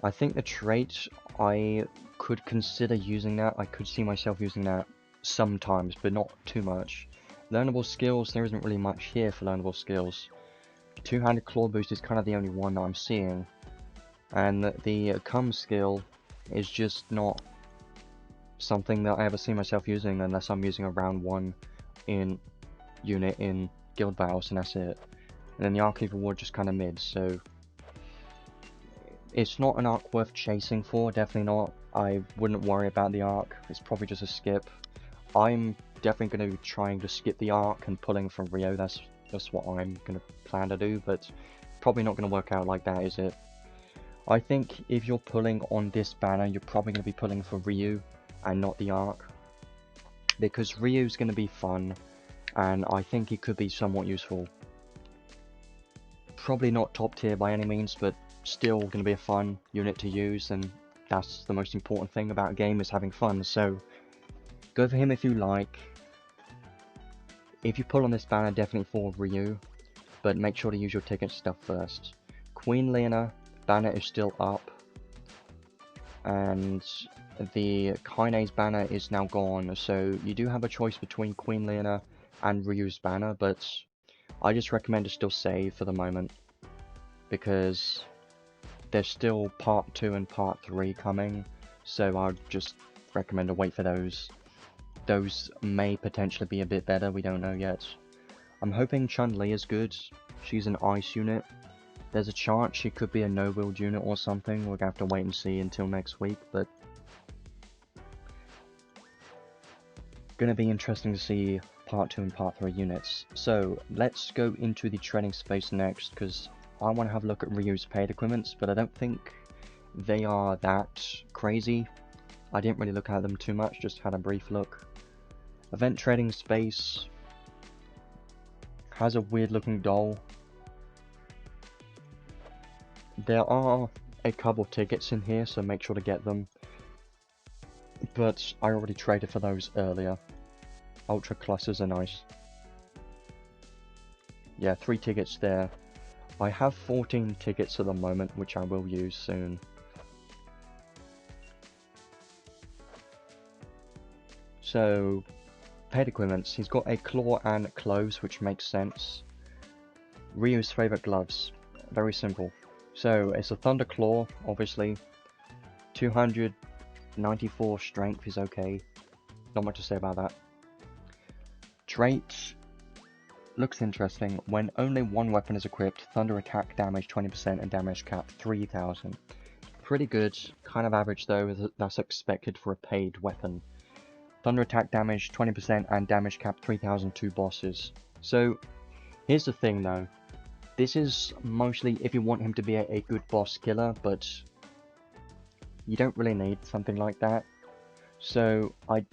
I think the trait, I could consider using that. I could see myself using that sometimes, but not too much. Learnable skills, there isn't really much here for learnable skills. Two-handed claw boost is kind of the only one that I'm seeing. And the come skill is just not something that I ever see myself using unless I'm using a round 1 in unit in guild battles, and that's it. And then the arcade reward just kind of mid, so it's not an arc worth chasing for, definitely not. I wouldn't worry about the arc, it's probably just a skip. I'm definitely going to be trying to skip the arc and pulling from Rio, that's what I'm going to plan to do, but probably not going to work out like that, is it? I think if you're pulling on this banner, you're probably going to be pulling for Ryu and not the arc, because Ryu's going to be fun, and I think it could be somewhat useful. Probably not top tier by any means, but still going to be a fun unit to use, and that's the most important thing about a game, is having fun. So go for him if you like. If you pull on this banner, definitely for Ryu, but make sure to use your ticket stuff first. Queen Lena banner is still up, and the Kaine's banner is now gone, so you do have a choice between Queen Lena and Ryu's banner, but I just recommend to still save for the moment, because there's still part 2 and part 3 coming, so I'd just recommend to wait for those. Those may potentially be a bit better, we don't know yet. I'm hoping Chun-Li is good. She's an ice unit. There's a chance she could be a no-wield unit or something. We're gonna have to wait and see until next week, but gonna be interesting to see part 2 and part 3 units. So let's go into the trading space next, because I want to have a look at Ryu's paid equipments, but I don't think they are that crazy. I didn't really look at them too much, just had a brief look. Event trading space has a weird looking doll. There are a couple tickets in here, so make sure to get them, but I already traded for those earlier. Ultra clusters are nice. Yeah, 3 tickets there. I have 14 tickets at the moment, which I will use soon. So, paid equipments. He's got a claw and clothes, which makes sense. Ryu's favorite gloves. Very simple. So, it's a thunder claw, obviously. 294 strength is okay. Not much to say about that. Trait looks interesting. When only one weapon is equipped, thunder attack damage 20% and damage cap 3000. Pretty good. Kind of average though, that's expected for a paid weapon. Thunder attack damage 20% and damage cap 3000 to bosses. So here's the thing though. This is mostly if you want him to be a good boss killer, but you don't really need something like that. So I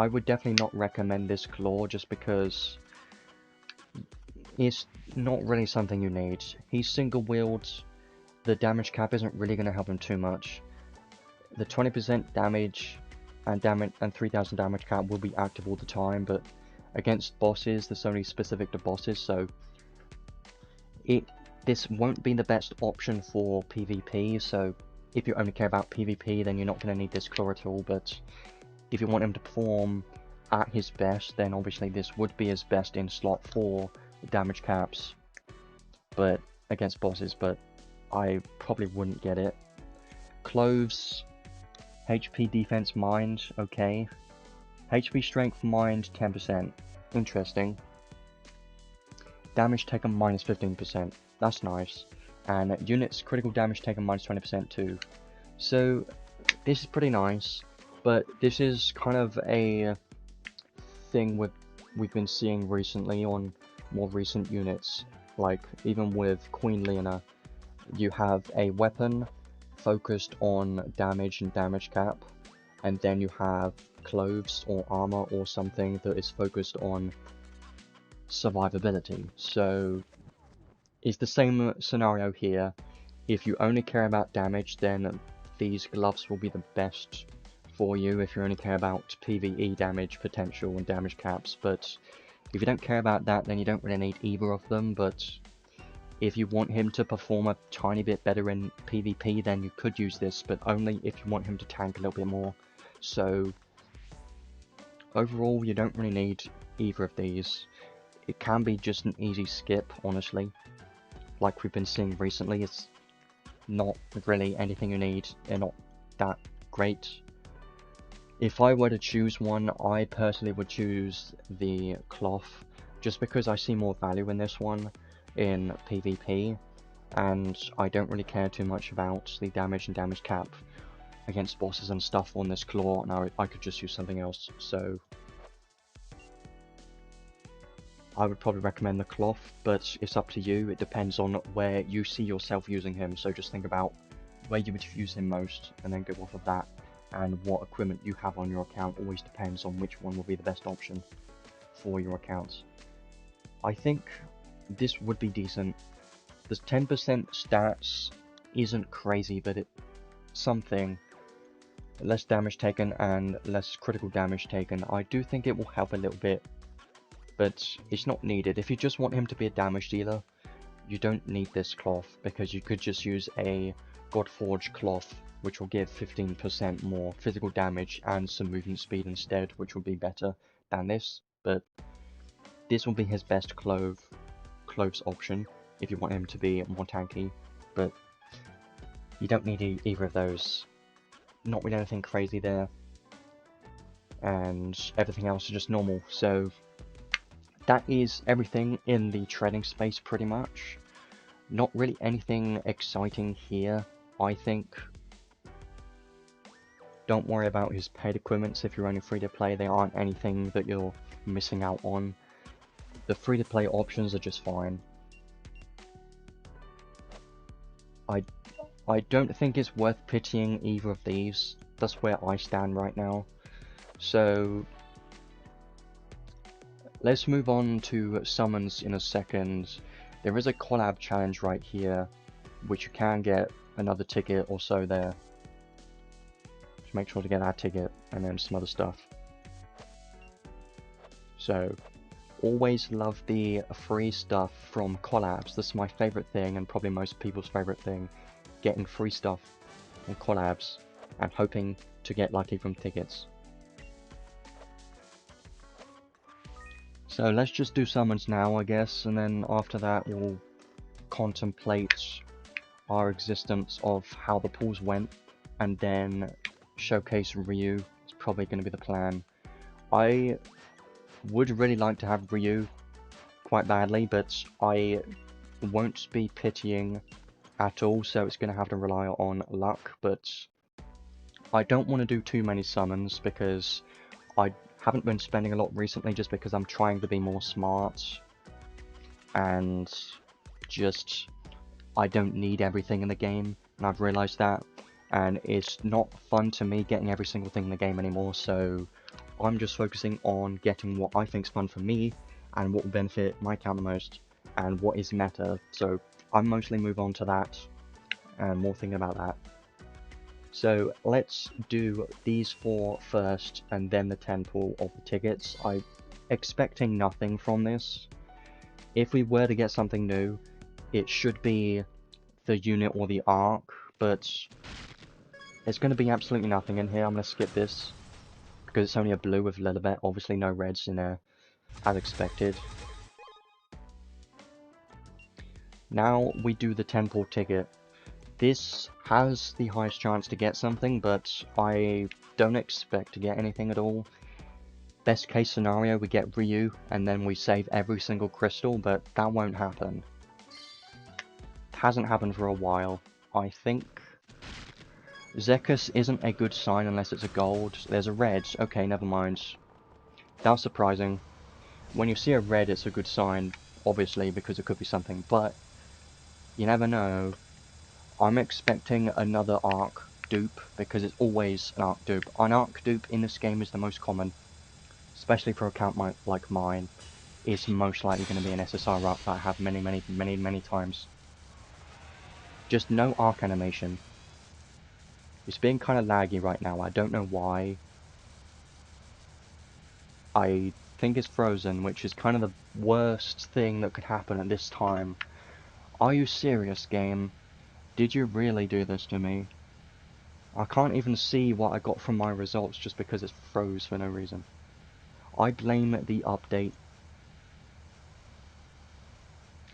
would definitely not recommend this claw, just because it's not really something you need. He's single wields, the damage cap isn't really going to help him too much. The 20% damage and 3000 damage cap will be active all the time, but against bosses, this is only specific to bosses, so this won't be the best option for PvP. So if you only care about PvP, then you're not going to need this claw at all, but if you want him to perform at his best, then obviously this would be his best in slot 4 damage caps, but against bosses, but I probably wouldn't get it. Cloves, HP defense mind, okay. HP strength mind 10%, interesting. Damage taken minus 15%, that's nice. And units critical damage taken minus 20% too. So this is pretty nice, but this is kind of a thing we've been seeing recently on more recent units. Like even with Queen Leona, you have a weapon focused on damage and damage cap, and then you have clothes or armor or something that is focused on survivability. So it's the same scenario here. If you only care about damage, then these gloves will be the best for you if you only care about PvE damage potential and damage caps. But if you don't care about that, then you don't really need either of them. But if you want him to perform a tiny bit better in PvP, then you could use this, but only if you want him to tank a little bit more. So overall, you don't really need either of these. It can be just an easy skip, honestly. Like we've been seeing recently, it's not really anything you need. They're not that great. If I were to choose one, I personally would choose the cloth, just because I see more value in this one in PvP, and I don't really care too much about the damage and damage cap against bosses and stuff on this claw, and I could just use something else. So I would probably recommend the cloth, but it's up to you. It depends on where you see yourself using him, so just think about where you would use him most and then go off of that. And what equipment you have on your account always depends on which one will be the best option for your account. I think this would be decent. The 10% stats isn't crazy, but it's something. Less damage taken and less critical damage taken. I do think it will help a little bit, but it's not needed. If you just want him to be a damage dealer, you don't need this cloth, because you could just use a Godforged cloth, which will give 15% more physical damage and some movement speed instead, which will be better than this. But this will be his best clothes option if you want him to be more tanky, but you don't need either of those. Not really anything crazy there, and everything else is just normal. So that is everything in the trading space pretty much. Not really anything exciting here, I think. Don't worry about his paid equipments if you're only free to play. They aren't anything that you're missing out on. The free to play options are just fine. I don't think it's worth pitying either of these. That's where I stand right now. So let's move on to summons in a second. There is a collab challenge right here, which you can get another ticket or so there. Just make sure to get that ticket and then some other stuff. So always love the free stuff from collabs. This is my favorite thing, and probably most people's favorite thing, getting free stuff on collabs and hoping to get lucky from tickets. So let's just do summons now, I guess, and then after that we'll contemplate our existence of how the pools went, and then showcase Ryu. It's probably going to be the plan. I would really like to have Ryu quite badly, but I won't be pitying at all, so it's going to have to rely on luck. But I don't want to do too many summons because I haven't been spending a lot recently, just because I'm trying to be more smart, and just I don't need everything in the game, and I've realized that, and it's not fun to me getting every single thing in the game anymore. So I'm just focusing on getting what I think is fun for me and what will benefit my account the most and what is meta. So I mostly move on to that and more thinking about that. So let's do these 4 first, and then the 10 pull of the tickets. I'm expecting nothing from this. If we were to get something new, it should be the unit or the arc, but there's going to be absolutely nothing in here. I'm going to skip this, because it's only a blue with Lilibet, obviously no reds in there, as expected. Now we do the 10 pull ticket. This has the highest chance to get something, but I don't expect to get anything at all. Best case scenario, we get Ryu, and then we save every single crystal, but that won't happen. It hasn't happened for a while. I think Zekus isn't a good sign unless it's a gold. There's a red. Okay, never mind. That was surprising. When you see a red, it's a good sign, obviously, because it could be something, but you never know. I'm expecting another arc dupe, because it's always an arc dupe. An arc dupe in this game is the most common, especially for an account like mine. It's most likely going to be an SSR arc that I have many times. Just no arc animation. It's being kind of laggy right now, I don't know why. I think it's frozen, which is kind of the worst thing that could happen at this time. Are you serious, game? Did you really do this to me? I can't even see what I got from my results just because it's froze for no reason. I blame the update.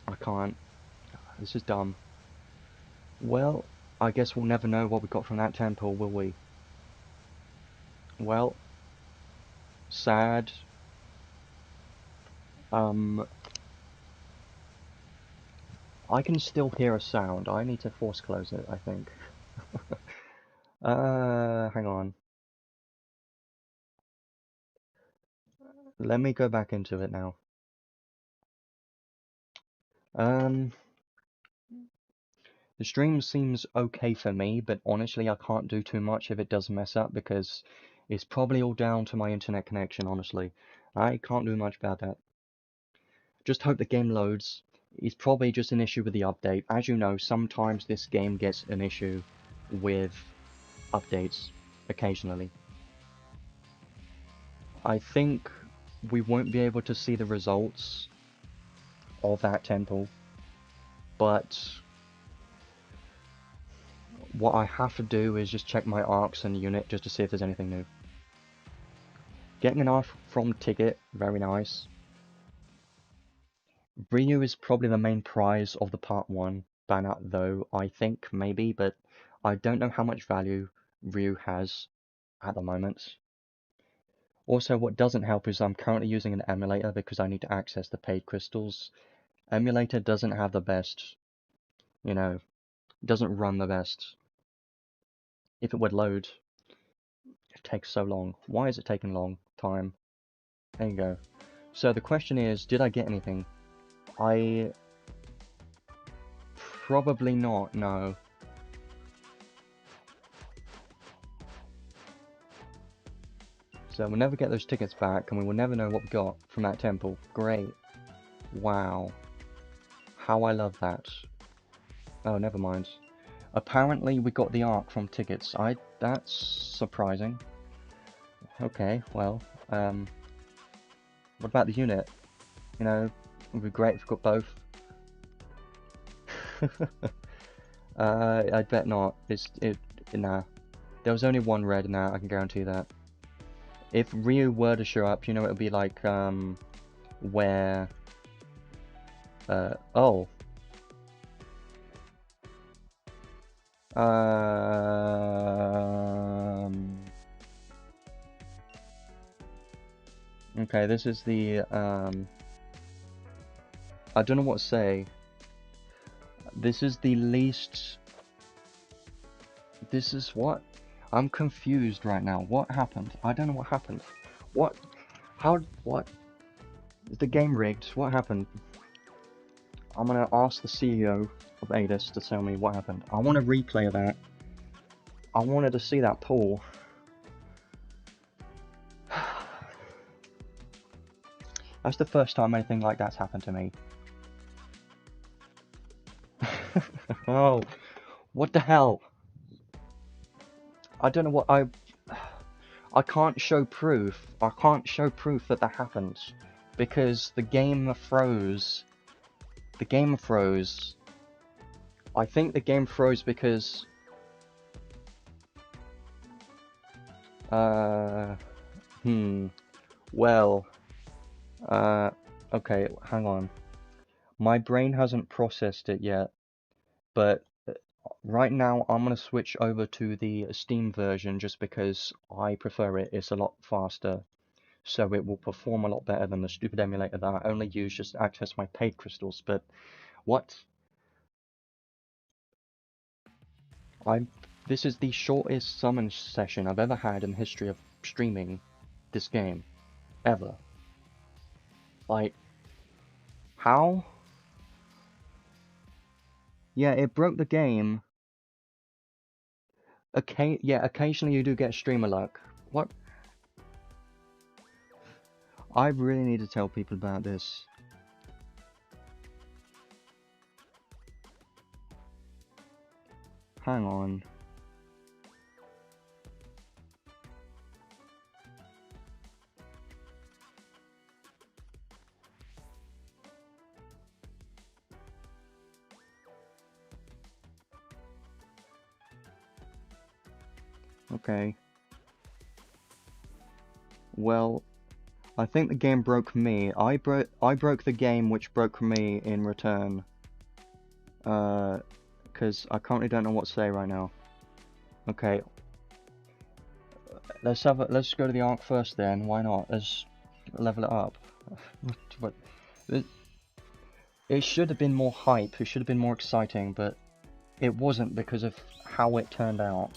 I can't. This is dumb. Well, I guess we'll never know what we got from that temple, will we? Well, sad. I can still hear a sound. I need to force close it, I think. Hang on. Let me go back into it now. The stream seems okay for me, but honestly I can't do too much if it does mess up, because it's probably all down to my internet connection, honestly. I can't do much about that. Just hope the game loads. It's probably just an issue with the update. As you know, sometimes this game gets an issue with updates, occasionally. I think we won't be able to see the results of that temple, but what I have to do is just check my arcs and unit just to see if there's anything new. Getting an arc from Ticket, very nice. Ryu is probably the main prize of the part 1 banner though, I think, maybe, but I don't know how much value Ryu has at the moment. Also, what doesn't help is I'm currently using an emulator because I need to access the paid crystals. Emulator doesn't have the best, you know, doesn't run the best. If it would load, it takes so long. Why is it taking long time? There you go. So the question is, did I get anything? I... probably not, no. So we'll never get those tickets back, and we will never know what we got from that temple. Great. Wow. How I love that. Oh, never mind. Apparently we got the arc from tickets. That's surprising. Okay, well, what about the unit? You know, it would be great if we got both. I bet not. Nah. There was only one red in that, I can guarantee that. If Ryu were to show up, you know, it would be like, where... oh. Okay, this is the, I don't know what to say. This is the least... This is what? I'm confused right now. What happened? I don't know what happened. What? How? What? Is the game rigged? What happened? I'm gonna ask the CEO of Adis to tell me what happened. I want a replay of that. I wanted to see that pull. That's the first time anything like that's happened to me. Oh, what the hell? I don't know what I can't show proof. I can't show proof that that happened because the game froze. The game froze. I think the game froze because well, okay, hang on. My brain hasn't processed it yet, but right now I'm gonna switch over to the Steam version just because I prefer it. It's a lot faster, so it will perform a lot better than the stupid emulator that I only use just to access my paid crystals. But what? This is the shortest summon session I've ever had in the history of streaming this game. Ever. Like, how? Yeah, it broke the game. Yeah, occasionally you do get streamer luck. What? I really need to tell people about this. Hang on. Okay. Well, I think the game broke me. I broke the game, which broke me in return. Because I currently don't know what to say right now. Okay. Let's go to the arc first then. Why not? Let's level it up. It should have been more hype. It should have been more exciting, but it wasn't because of how it turned out.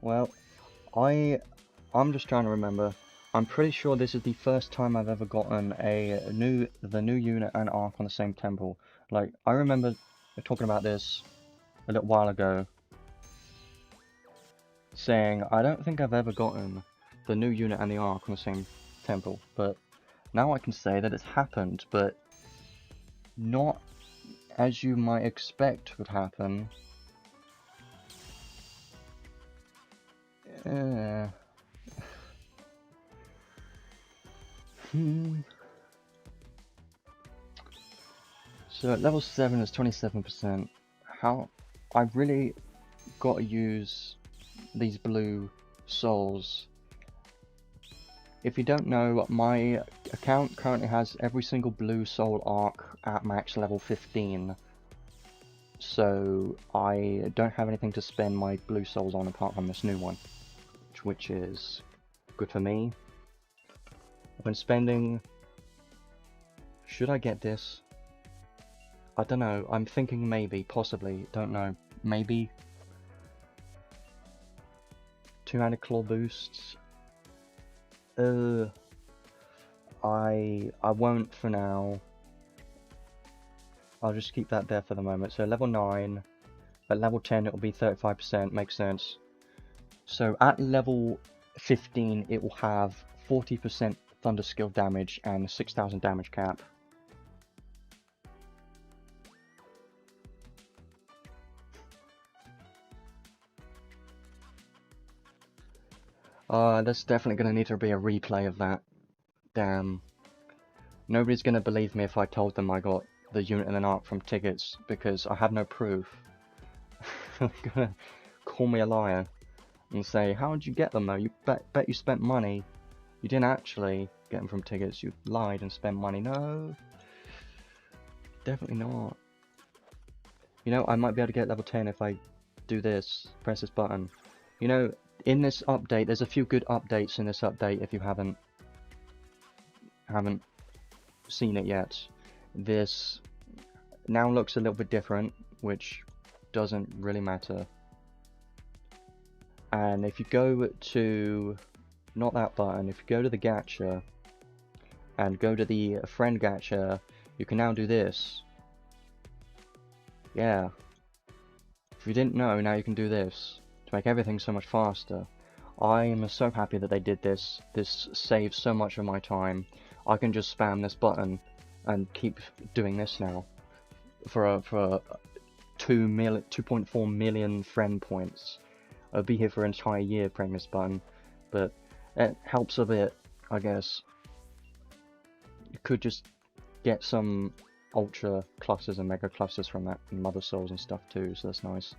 Well, I'm just trying to remember. I'm pretty sure this is the first time I've ever gotten the new unit and arc on the same temple. Like, I remember talking about this a little while ago, saying I don't think I've ever gotten the new unit and the arc on the same temple, but now I can say that it's happened, but not as you might expect would happen. So at level 7 is 27%. How I really got to use these blue souls. If you don't know, my account currently has every single blue soul arc at max level 15. So I don't have anything to spend my blue souls on apart from this new one, which is good for me. When spending, should I get this? I don't know, I'm thinking maybe, possibly, don't know, maybe. 2-handed claw boosts. I won't for now. I'll just keep that there for the moment. So level 9, at level 10 it will be 35%, makes sense. So at level 15 it will have 40% thunder skill damage and 6,000 damage cap. There's definitely going to need to be a replay of that. Damn. Nobody's going to believe me if I told them I got the unit and an arc from tickets, because I have no proof. They're going to call me a liar and say, how did you get them though? You bet you spent money. You didn't actually get them from tickets, you lied and spent money. No. Definitely not. You know, I might be able to get level 10 if I do this, press this button. You know, in this update, there's a few good updates in this update if you haven't seen it yet. This now looks a little bit different, which doesn't really matter. And if you go to, not that button, if you go to the gacha and go to the friend gacha, you can now do this. Yeah. If you didn't know, now you can do this to make everything so much faster. I am so happy that they did this. This saves so much of my time. I can just spam this button and keep doing this now for 2.4 million friend points. I'll be here for an entire year pressing this button, but it helps a bit, I guess. You could just get some ultra clusters and mega clusters from that, and mother souls and stuff too, so that's nice.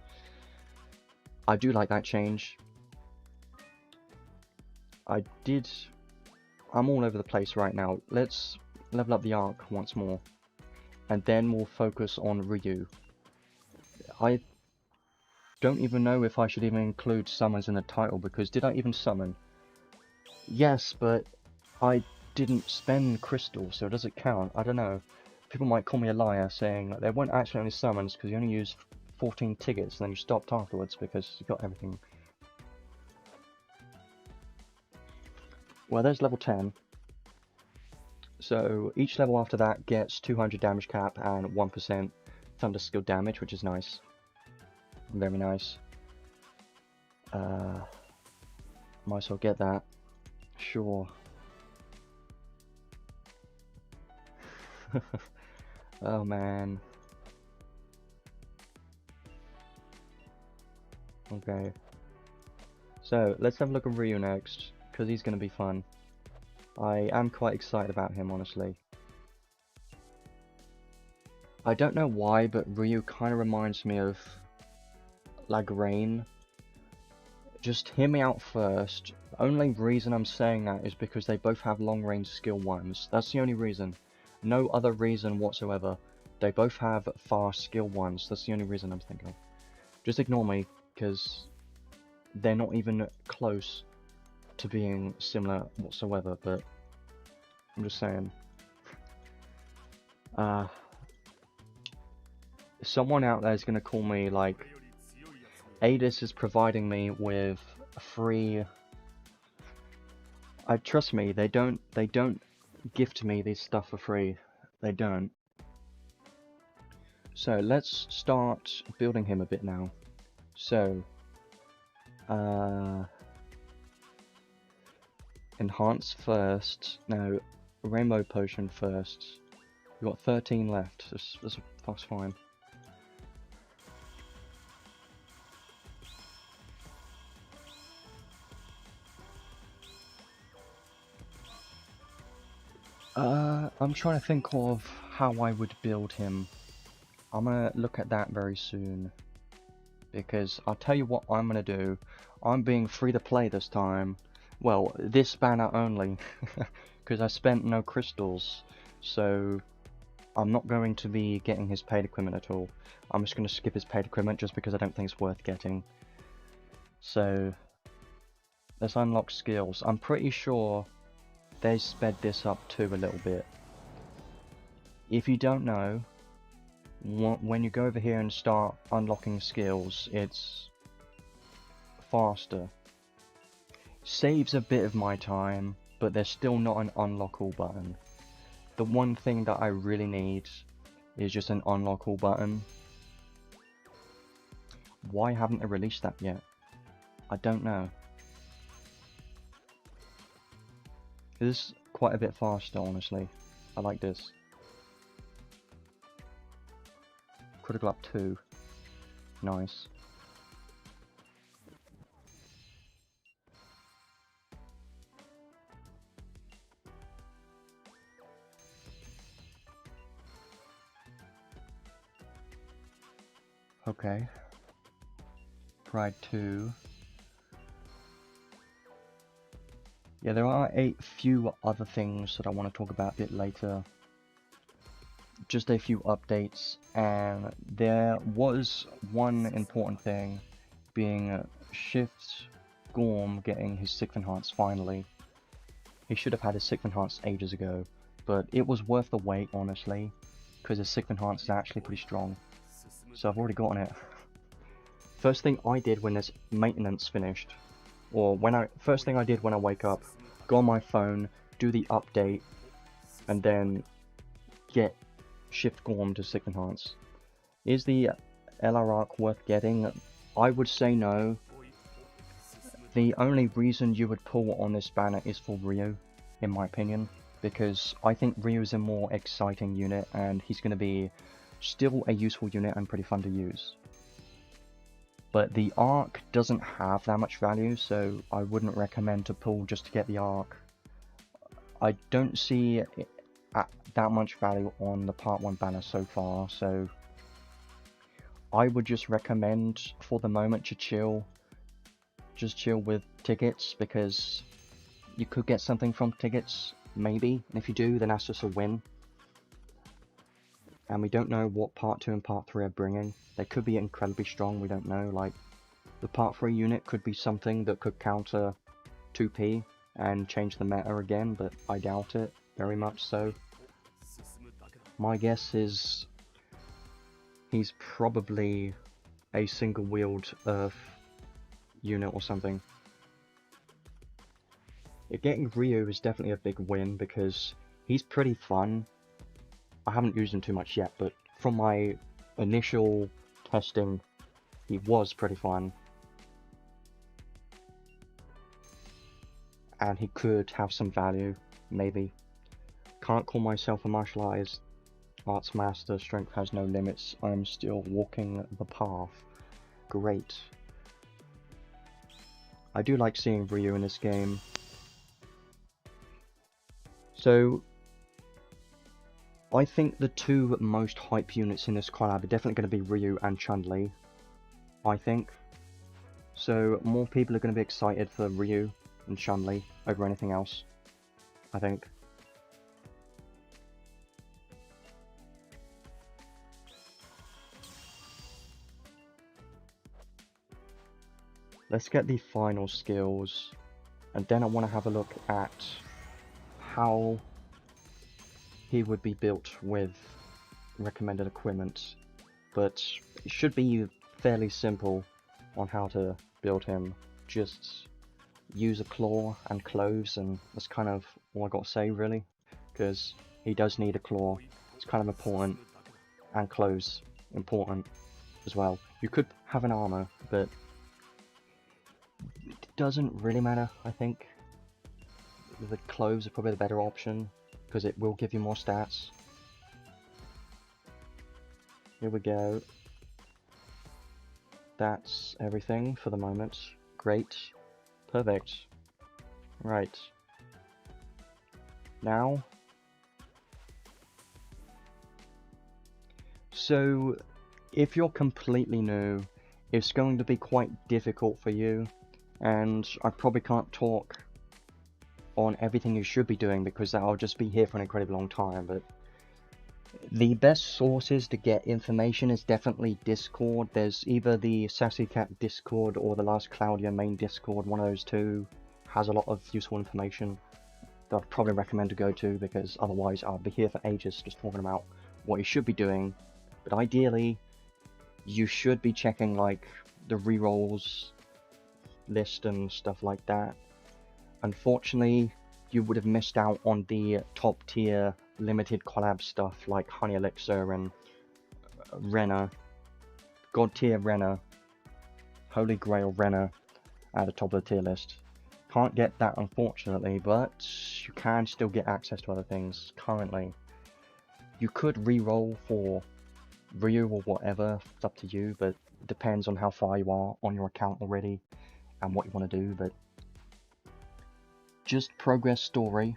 I do like that change. I'm all over the place right now. Let's level up the arc once more, and then we'll focus on Ryu. I don't even know if I should even include summons in the title, because did I even summon? Yes, but I didn't spend crystals, so does it count? I don't know. People might call me a liar, saying that there weren't actually any summons because you only used 14 tickets and then you stopped afterwards because you got everything. Well, there's level 10. So each level after that gets 200 damage cap and 1% thunder skill damage, which is nice. Very nice. Might as well get that. Sure. Oh man. Okay. So let's have a look at Ryu next, because he's going to be fun. I am quite excited about him, honestly. I don't know why, but Ryu kind of reminds me of Lagrange. Just hear me out first. The only reason I'm saying that is because they both have long range skill 1s. That's the only reason. No other reason whatsoever. They both have fast skill 1s. That's the only reason I'm thinking of. Just ignore me, because they're not even close to being similar whatsoever, but I'm just saying. Someone out there is going to call me like, Adis is providing me with free... trust me, they don't gift me this stuff for free. They don't. So let's start building him a bit now. So, enhance first. No, rainbow potion first. We've got 13 left. That's fine. I'm trying to think of how I would build him. I'm gonna look at that very soon, because I'll tell you what I'm gonna do. I'm being free to play this time. Well, this banner only, because I spent no crystals, so I'm not going to be getting his paid equipment at all. I'm just going to skip his paid equipment just because I don't think it's worth getting. So, let's unlock skills. I'm pretty sure they sped this up too a little bit. If you don't know, when you go over here and start unlocking skills, it's faster. Saves a bit of my time, but there's still not an unlock all button. The one thing that I really need is just an unlock all button. Why haven't they released that yet? I don't know. This is quite a bit faster, honestly. I like this. Critical up 2. Nice. Okay. Pride 2. Yeah, there are a few other things that I want to talk about a bit later. Just a few updates, and there was one important thing, being SGorm getting his 6th enhance finally. He should have had his 6th enhance ages ago, but it was worth the wait, honestly, because his 6th enhance is actually pretty strong. So I've already gotten it. first thing I did when this maintenance finished, or first thing I did when I wake up, go on my phone, do the update, and then get SGorm to 6 enhance. Is the LR arc worth getting? I would say no. The only reason you would pull on this banner is for Ryu, in my opinion, because I think Ryu is a more exciting unit and he's going to be still a useful unit and pretty fun to use. But the arc doesn't have that much value, so I wouldn't recommend to pull just to get the arc. I don't see that much value on the Part 1 banner so far, so I would just recommend for the moment to chill. Just chill with tickets, because you could get something from tickets, maybe, and if you do, then that's just a win. And we don't know what Part 2 and Part 3 are bringing. They could be incredibly strong, we don't know. Like, the Part 3 unit could be something that could counter 2P and change the meta again, but I doubt it, very much so. My guess is he's probably a single wield Earth unit or something. Getting Ryu is definitely a big win because he's pretty fun. I haven't used him too much yet, but from my initial testing, he was pretty fun. And he could have some value, maybe. Can't call myself a martial arts master, strength has no limits, I'm still walking the path. Great. I do like seeing Ryu in this game. So, I think the two most hype units in this collab are definitely going to be Ryu and Chun-Li, I think. So, more people are going to be excited for Ryu and Chun-Li over anything else, I think. Let's get the final skills, and then I want to have a look at how he would be built with recommended equipment, but it should be fairly simple on how to build him. Just use a claw and cloves, and that's kind of all I got to say really, because he does need a claw, it's kind of important, and cloves important as well. You could have an armor, but it doesn't really matter, I think. The cloves are probably the better option, because it will give you more stats. Here we go. That's everything for the moment. Great. Perfect. Right. Now. So, if you're completely new, it's going to be quite difficult for you, and I probably can't talk on everything you should be doing because I'll just be here for an incredibly long time, but the best sources to get information is definitely Discord. There's either the Sassy Cat Discord or the Last Cloudia main Discord. One of those two has a lot of useful information that I'd probably recommend to go to, because otherwise I'll be here for ages just talking about what you should be doing. But ideally, you should be checking like the rerolls list and stuff like that. Unfortunately, you would have missed out on the top tier limited collab stuff like Honey Elixir and Renner, God tier Renner, Holy Grail Renner at the top of the tier list. Can't get that unfortunately, but you can still get access to other things currently. You could reroll for Ryu or whatever, it's up to you, but it depends on how far you are on your account already and what you want to do. But just progress story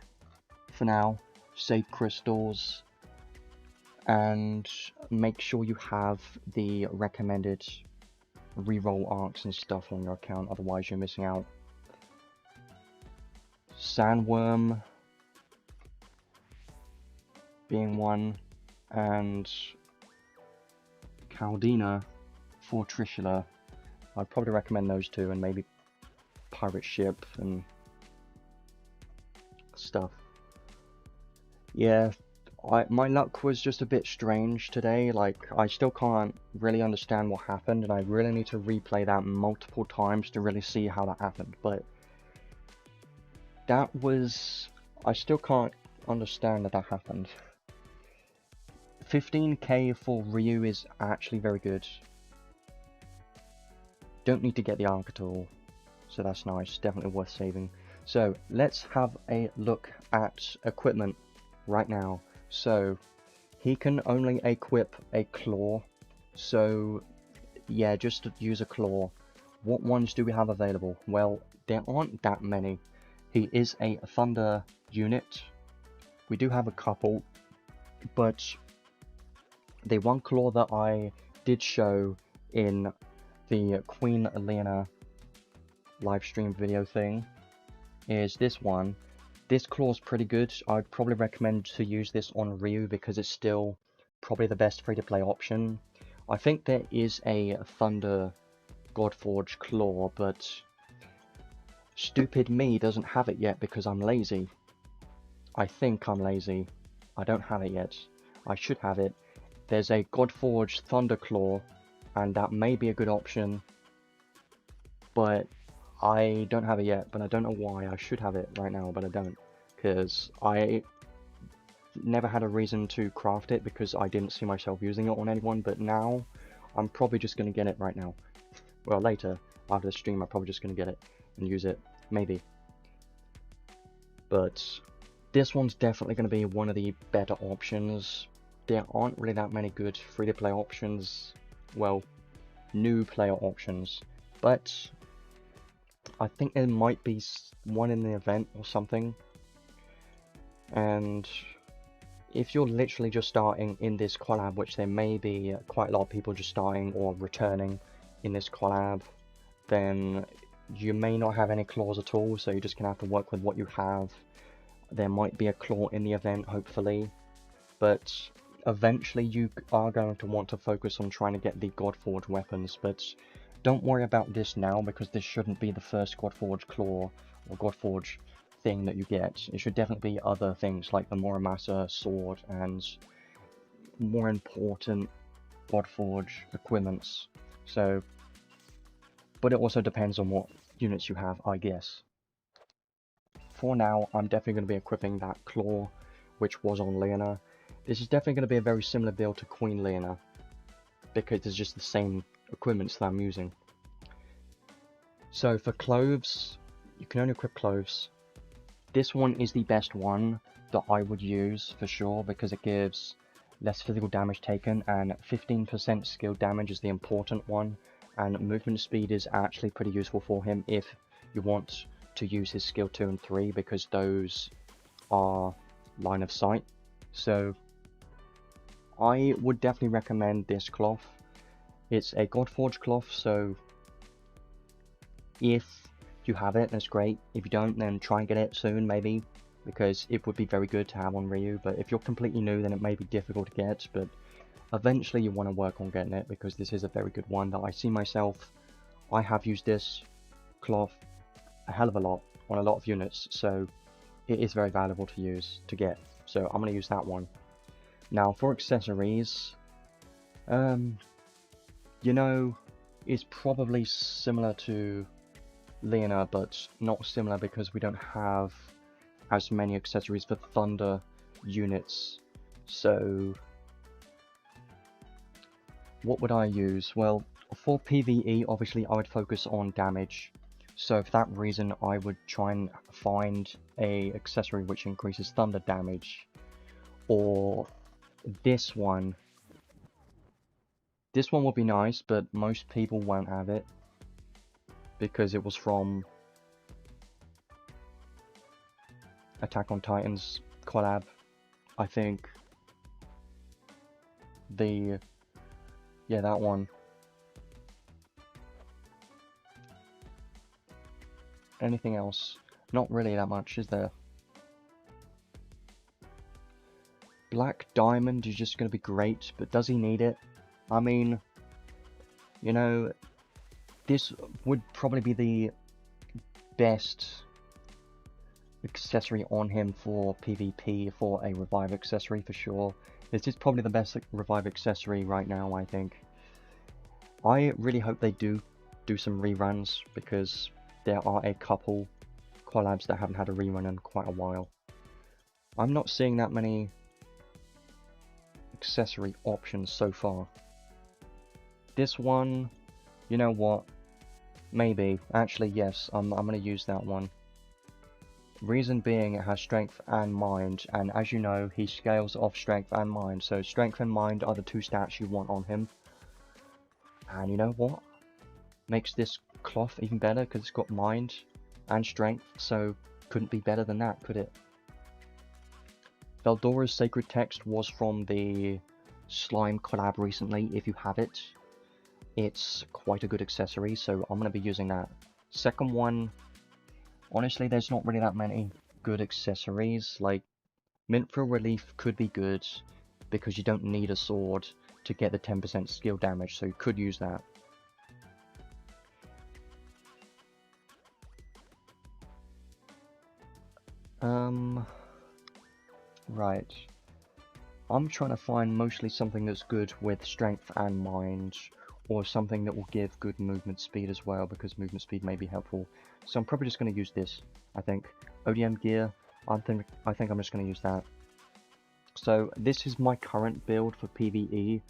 for now, save crystals, and make sure you have the recommended reroll arcs and stuff on your account, otherwise you're missing out. Sandworm being one, and Caldina for Trishula. I'd probably recommend those two, and maybe Pirate Ship and stuff. Yeah, My luck was just a bit strange today. Like, I still can't really understand what happened, and I really need to replay that multiple times to really see how that happened. But that was... I still can't understand that happened. 15k for Ryu is actually very good. Don't need to get the ark at all, so that's nice. Definitely worth saving. So, let's have a look at equipment right now. So, he can only equip a claw, so yeah, just use a claw. What ones do we have available? Well, there aren't that many. He is a thunder unit. We do have a couple, but the one claw that I did show in the Queen Elena livestream video thing is this one. This claw's pretty good. I'd probably recommend to use this on Ryu because it's still probably the best free-to-play option. I think there is a Thunder Godforge claw, but stupid me doesn't have it yet because I'm lazy. I think I'm lazy. I don't have it yet. I should have it. There's a Godforge Thunder Claw, and that may be a good option, but I don't have it yet, but I don't know why. I should have it right now, but I don't, because I never had a reason to craft it because I didn't see myself using it on anyone, but now I'm probably just going to get it right now. Well, later, after the stream, I'm probably just going to get it and use it, maybe. But this one's definitely going to be one of the better options. There aren't really that many good free-to-play options, well, new player options, but I think there might be one in the event or something. And if you're literally just starting in this collab, which there may be quite a lot of people just starting or returning in this collab, then you may not have any claws at all, so you're just going to have to work with what you have. There might be a claw in the event, hopefully, but eventually you are going to want to focus on trying to get the Godforge weapons, but don't worry about this now, because this shouldn't be the first Godforge claw or Godforge thing that you get. It should definitely be other things like the Muramasa sword and more important Godforge equipments. So, but it also depends on what units you have, I guess. For now, I'm definitely going to be equipping that claw, which was on Lena. This is definitely going to be a very similar build to Queen Lena, because it's just the same equipments that I'm using. So for clothes, you can only equip clothes. This one is the best one that I would use for sure, because it gives less physical damage taken, and 15% skill damage is the important one, and movement speed is actually pretty useful for him if you want to use his skill 2 and 3, because those are line of sight. So I would definitely recommend this cloth. It's a Godforge cloth, so if you have it, that's great. If you don't, then try and get it soon, maybe, because it would be very good to have on Ryu. But if you're completely new, then it may be difficult to get, but eventually you want to work on getting it, because this is a very good one that I see myself. I have used this cloth a hell of a lot on a lot of units, so it is very valuable to use, to get. So I'm going to use that one. Now for accessories, you know, it's probably similar to Lena, but not similar because we don't have as many accessories for Thunder units. So what would I use? Well, for PvE, obviously I would focus on damage. So for that reason, I would try and find a accessory which increases thunder damage. Or this one. This one would be nice, but most people won't have it, because it was from Attack on Titan's collab, I think. Yeah, that one. Anything else? Not really that much, is there? Black Diamond is just going to be great, but does he need it? I mean, you know, this would probably be the best accessory on him for PvP, for a revive accessory for sure. This is probably the best revive accessory right now, I think. I really hope they do some reruns, because there are a couple collabs that haven't had a rerun in quite a while. I'm not seeing that many accessory options so far. This one, you know what? Maybe. Actually, yes, I'm going to use that one. Reason being, it has strength and mind, and as you know, he scales off strength and mind, so strength and mind are the two stats you want on him. And you know what? Makes this cloth even better, because it's got mind and strength, so couldn't be better than that, could it? Veldora's Sacred Text was from the Slime collab recently, if you have it. It's quite a good accessory, so I'm going to be using that. Second one, honestly, there's not really that many good accessories. Like, Mintful Relief could be good, because you don't need a sword to get the 10% skill damage, so you could use that. Right. I'm trying to find mostly something that's good with strength and mind, or something that will give good movement speed as well, because movement speed may be helpful. So I'm probably just going to use this, I think. ODM gear, I think I'm just going to use that. So this is my current build for PvE.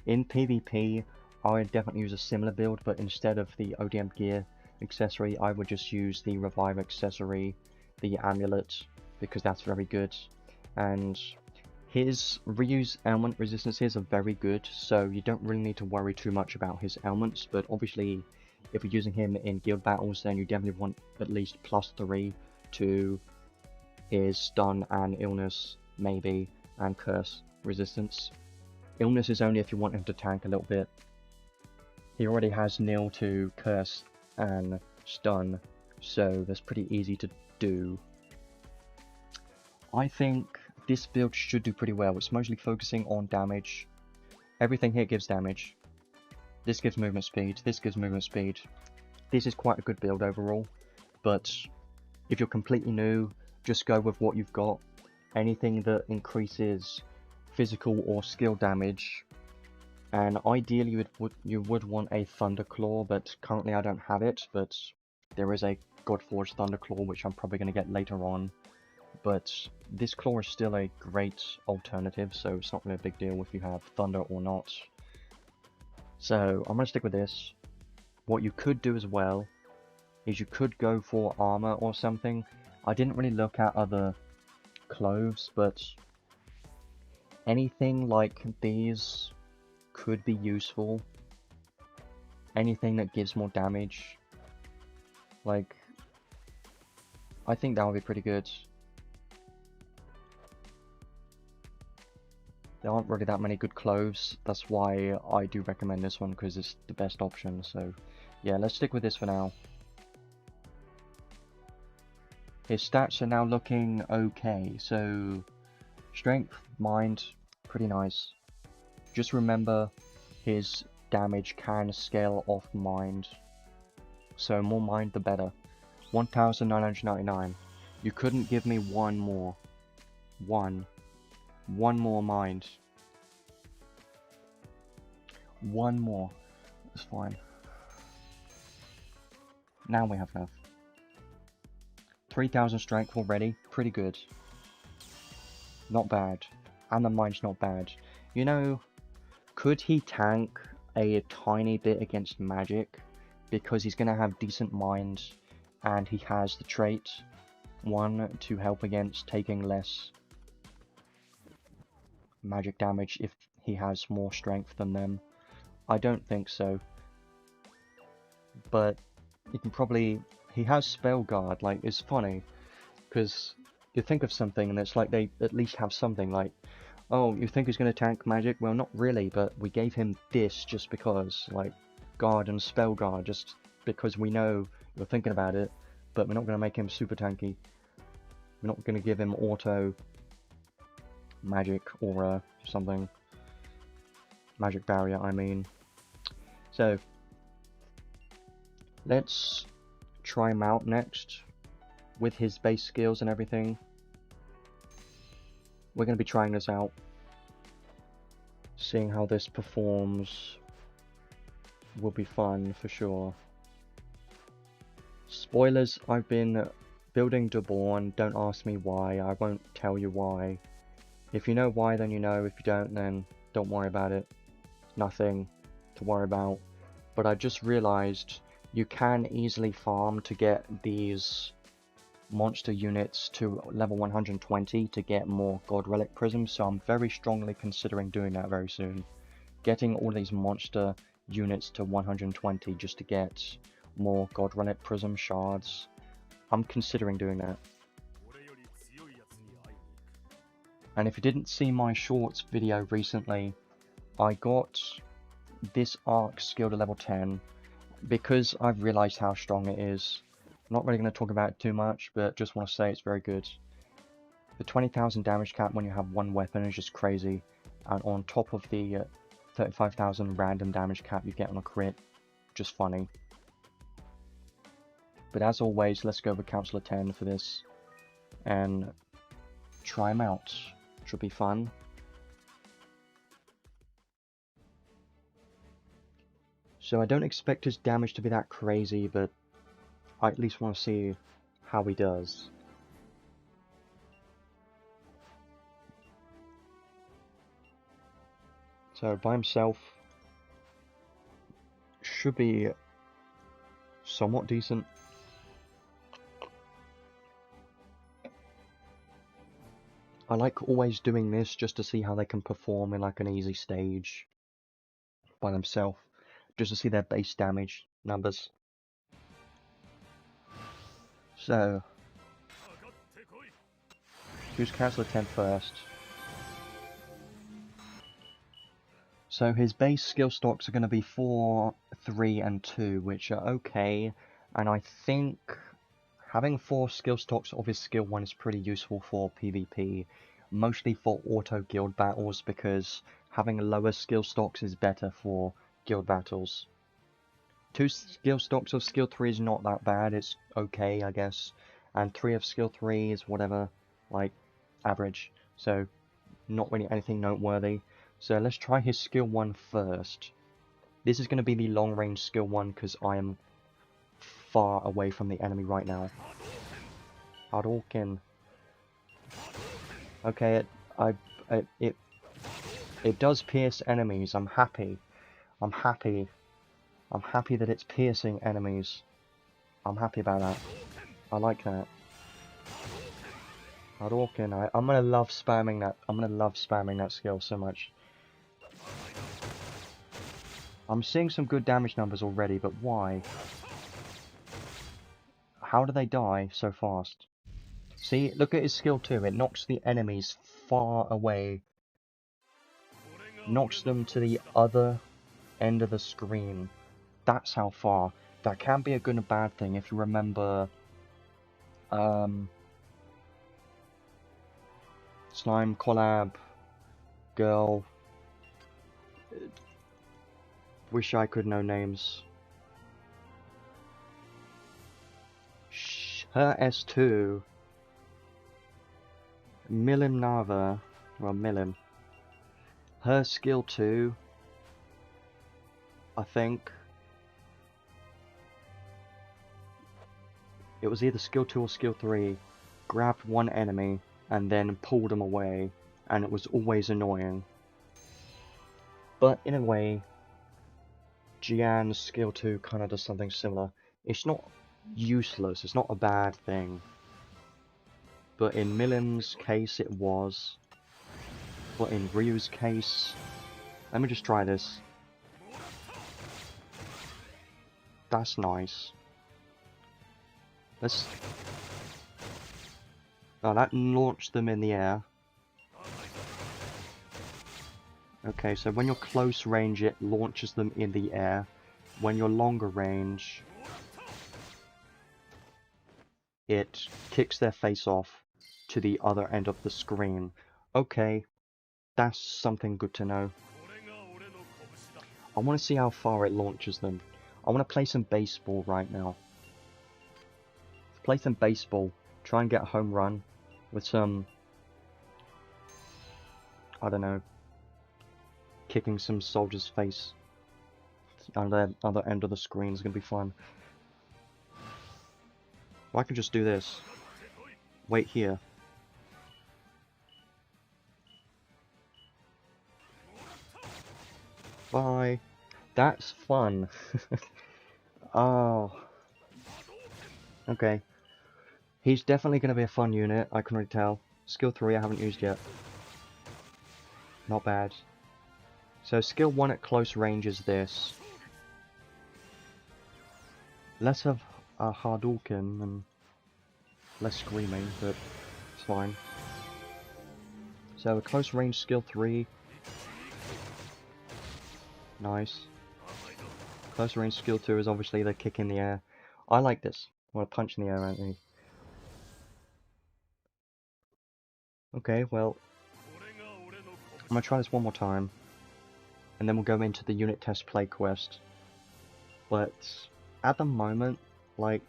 In PvP, I would definitely use a similar build, but instead of the ODM gear accessory, I would just use the revive accessory, the amulet, because that's very good. And his reuse ailment resistances are very good, so you don't really need to worry too much about his ailments, but obviously if you're using him in guild battles, then you definitely want at least +3 to his stun and illness, maybe, and curse resistance. Illness is only if you want him to tank a little bit. He already has nil to curse and stun, so that's pretty easy to do. I think this build should do pretty well. It's mostly focusing on damage. Everything here gives damage. This gives movement speed. This gives movement speed. This is quite a good build overall. But if you're completely new, just go with what you've got. Anything that increases physical or skill damage. And ideally you would want a Thunderclaw, but currently I don't have it. But there is a Godforged Thunderclaw, which I'm probably going to get later on. But this claw is still a great alternative, so it's not really a big deal if you have thunder or not. So I'm going to stick with this. What you could do as well is you could go for armor or something. I didn't really look at other clothes, but anything like these could be useful. Anything that gives more damage. Like, I think that would be pretty good. There aren't really that many good clothes, that's why I do recommend this one, because it's the best option. So yeah, let's stick with this for now. His stats are now looking okay, so strength, mind, pretty nice. Just remember, his damage can scale off mind, so more mind the better. 1999. You couldn't give me one more. One more mind. One more. That's fine. Now we have enough. 3000 strength already. Pretty good. Not bad. And the mind's not bad. You know, could he tank a tiny bit against magic? Because he's going to have decent mind. And he has the trait. One, to help against taking less magic damage if he has more strength than them. I don't think so. But you can probably... He has Spell Guard. Like, it's funny. Because you think of something and it's like they at least have something like, oh, you think he's going to tank magic? Well, not really, but we gave him this just because. Like, Guard and Spell Guard, just because we know you're thinking about it. But we're not going to make him super tanky. We're not going to give him auto magic or something. Magic barrier, I mean. So, let's try him out next. with his base skills and everything. We're going to be trying this out, seeing how this performs will be fun for sure. Spoilers, I've been building Daborn, don't ask me why, I won't tell you why. If you know why, then you know, if you don't, then don't worry about it. Nothing to worry about. But I just realized you can easily farm to get these monster units to level 120 to get more God Relic Prisms, so I'm very strongly considering doing that very soon. Getting all these monster units to 120 just to get more God Relic Prism shards. I'm considering doing that. And if you didn't see my shorts video recently, I got this arc skill to level 10 because I've realized how strong it is. I'm not really going to talk about it too much, but just want to say it's very good. The 20,000 damage cap when you have one weapon is just crazy, and on top of the 35,000 random damage cap you get on a crit, just funny. But as always, let's go with Counselor 10 for this, and try him out. Should be fun. So I don't expect his damage to be that crazy, but I at least want to see how he does. So by himself, should be somewhat decent. I like always doing this just to see how they can perform in like an easy stage by themselves, just to see their base damage numbers. So, choose Counselor 10 first. So his base skill stocks are going to be 4, 3 and 2, which are okay, and I think having 4 skill stocks of his skill 1 is pretty useful for PvP, mostly for auto guild battles, because having lower skill stocks is better for guild battles. 2 skill stocks of skill 3 is not that bad, it's okay I guess, and 3 of skill 3 is whatever, like average, so not really anything noteworthy. So let's try his skill 1 first. This is going to be the long range skill 1 because I am far away from the enemy right now. Hadouken. Okay, it does pierce enemies. I'm happy. I'm happy that it's piercing enemies. I'm happy about that. I like that. Hadouken. I'm gonna love spamming that. I'm gonna love spamming that skill so much. I'm seeing some good damage numbers already, but why? How do they die so fast? See, look at his skill 2. It knocks the enemies far away. Knocks them to the other end of the screen. That's how far. That can be a good and bad thing if you remember Slime, Collab, Girl. Wish I could know names. Her S2. Milim Nava. Well, Milim. Her skill 2. I think. It was either skill 2 or skill 3. Grabbed one enemy and then pulled them away. And it was always annoying. But in a way, Jian's skill 2 kind of does something similar. It's not useless, it's not a bad thing. But in Milim's case it was. But in Ryu's case... Let me just try this. That's nice. Let's... Oh, that launched them in the air. Okay, so when you're close range, it launches them in the air. When you're longer range, it kicks their face off to the other end of the screen. Okay, that's something good to know. I want to see how far it launches them. I want to play some baseball right now. Play some baseball. Try and get a home run with some, I don't know, kicking some soldier's face on the other end of the screen is going to be fun. Or I can just do this. Wait here. Bye. That's fun. Oh. Okay. He's definitely going to be a fun unit, I can already tell. Skill 3 I haven't used yet. Not bad. So skill 1 at close range is this. Less of a Hadouken and less screaming, but it's fine. So a close range skill 3. Nice. Close range skill 2 is obviously the kick in the air. I like this. I want to punch in the air, aren't they? Okay, well, I'm going to try this one more time, and then we'll go into the unit test play quest. But at the moment, like,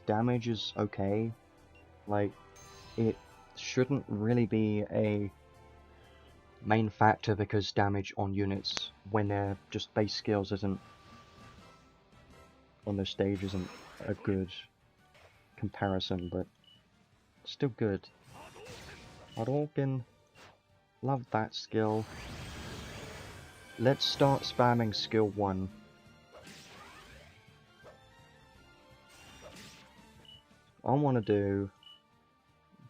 damage is okay. Like, it shouldn't really be a main factor because damage on units when they're just base skills isn't on this stage isn't a good comparison, but still good. Hadouken, love that skill. Let's start spamming skill 1. I want to do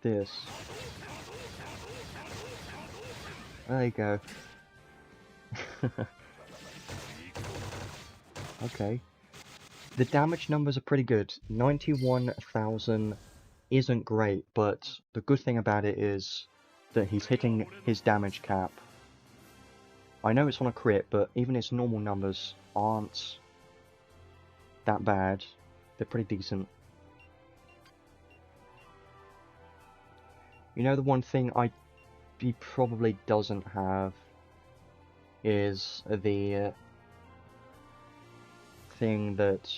this. There you go. Okay. The damage numbers are pretty good. 91,000 isn't great, but the good thing about it is that he's hitting his damage cap. I know it's on a crit, but even his normal numbers aren't that bad. They're pretty decent. You know, the one thing he probably doesn't have is the thing that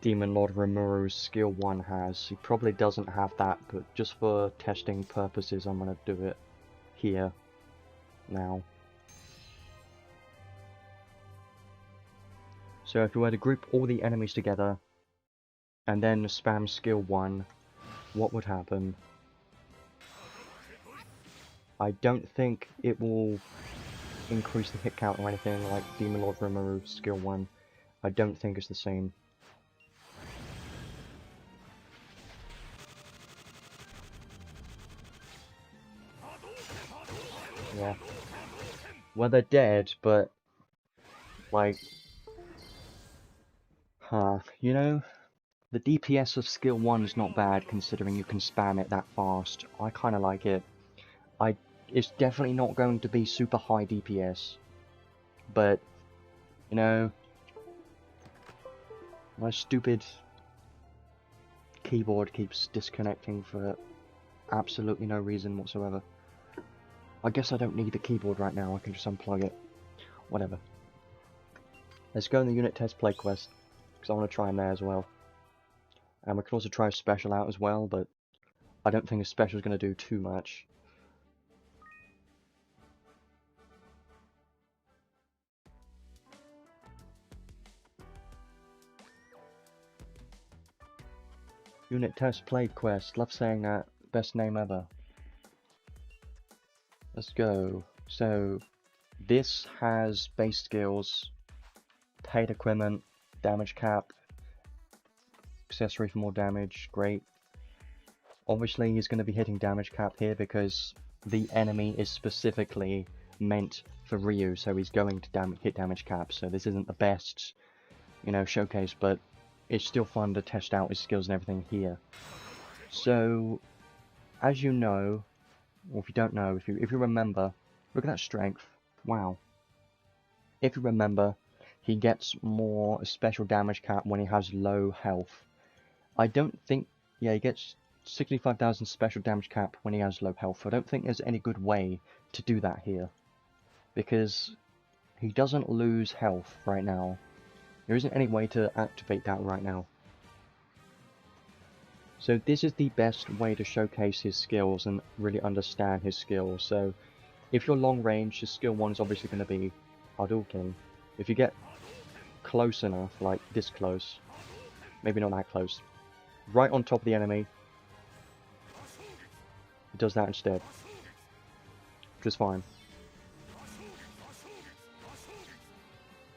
Demon Lord Rimuru's skill 1 has. He probably doesn't have that, but just for testing purposes I'm gonna do it here, now. So if you were to group all the enemies together, and then spam skill 1, what would happen? I don't think it will increase the hit count or anything like Demon Lord Rimuru's skill 1. I don't think it's the same. Yeah. Well, they're dead, but like, you know, the DPS of skill 1 is not bad considering you can spam it that fast. I kind of like it. It's definitely not going to be super high DPS, but, you know, my stupid keyboard keeps disconnecting for absolutely no reason whatsoever. I guess I don't need the keyboard right now, I can just unplug it. Whatever. Let's go in the unit test play quest, because I want to try him there as well. And we can also try a special out as well, but I don't think a special is going to do too much. Unit test play quest, love saying that, best name ever. Let's go. So, this has base skills, paid equipment, damage cap, accessory for more damage, great. Obviously he's going to be hitting damage cap here because the enemy is specifically meant for Ryu, so he's going to hit damage cap, so this isn't the best, you know, showcase, but it's still fun to test out his skills and everything here. So, as you know, or if you don't know, if you remember, look at that strength, wow. If you remember, he gets more special damage cap when he has low health. I don't think, yeah, he gets 65,000 special damage cap when he has low health. I don't think there's any good way to do that here, because he doesn't lose health right now. There isn't any way to activate that right now. So this is the best way to showcase his skills and really understand his skills. So if you're long range, his skill 1 is obviously going to be Hadouken. If you get close enough, like this close, maybe not that close, right on top of the enemy, it does that instead, which is fine.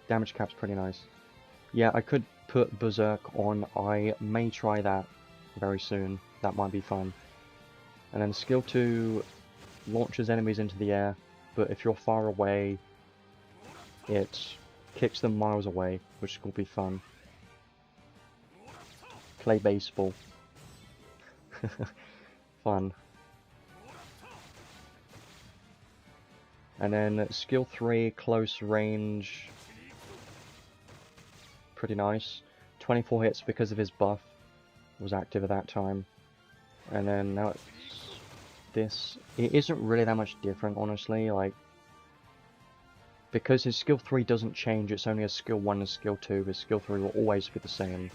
Damage cap's pretty nice. Yeah, I could put Berserk on. I may try that very soon. That might be fun. And then skill 2 launches enemies into the air, but if you're far away, it kicks them miles away, which will be fun. Play baseball. Fun. And then skill 3, close range. Pretty nice. 24 hits because of his buff was active at that time. And then now it's this. It isn't really that much different, honestly, like, because his skill 3 doesn't change, it's only a skill 1 and skill 2, his skill 3 will always be the same.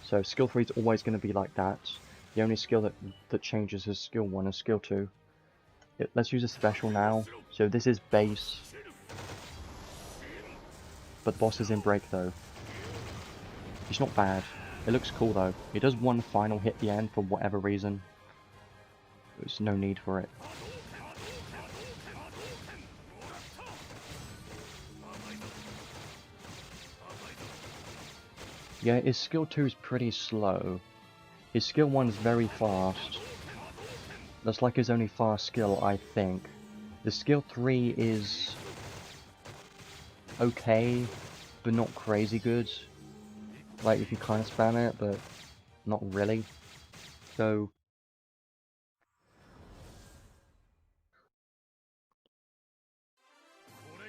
So skill 3 is always going to be like that. The only skill that changes is skill 1 and skill 2. Let's use a special now. So this is base, but the boss is in break though. It's not bad. It looks cool though. It does one final hit at the end for whatever reason. There's no need for it. Yeah, his skill 2 is pretty slow. His skill 1 is very fast. That's like his only fast skill, I think. The skill 3 is okay, but not crazy good. Like, if you kind of spam it, but not really. So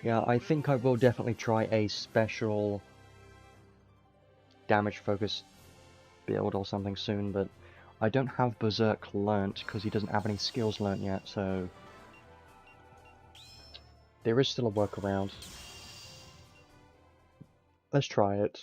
yeah, I think I will definitely try a special damage focused build or something soon, but I don't have Berserk learnt because he doesn't have any skills learnt yet, so there is still a workaround. Let's try it.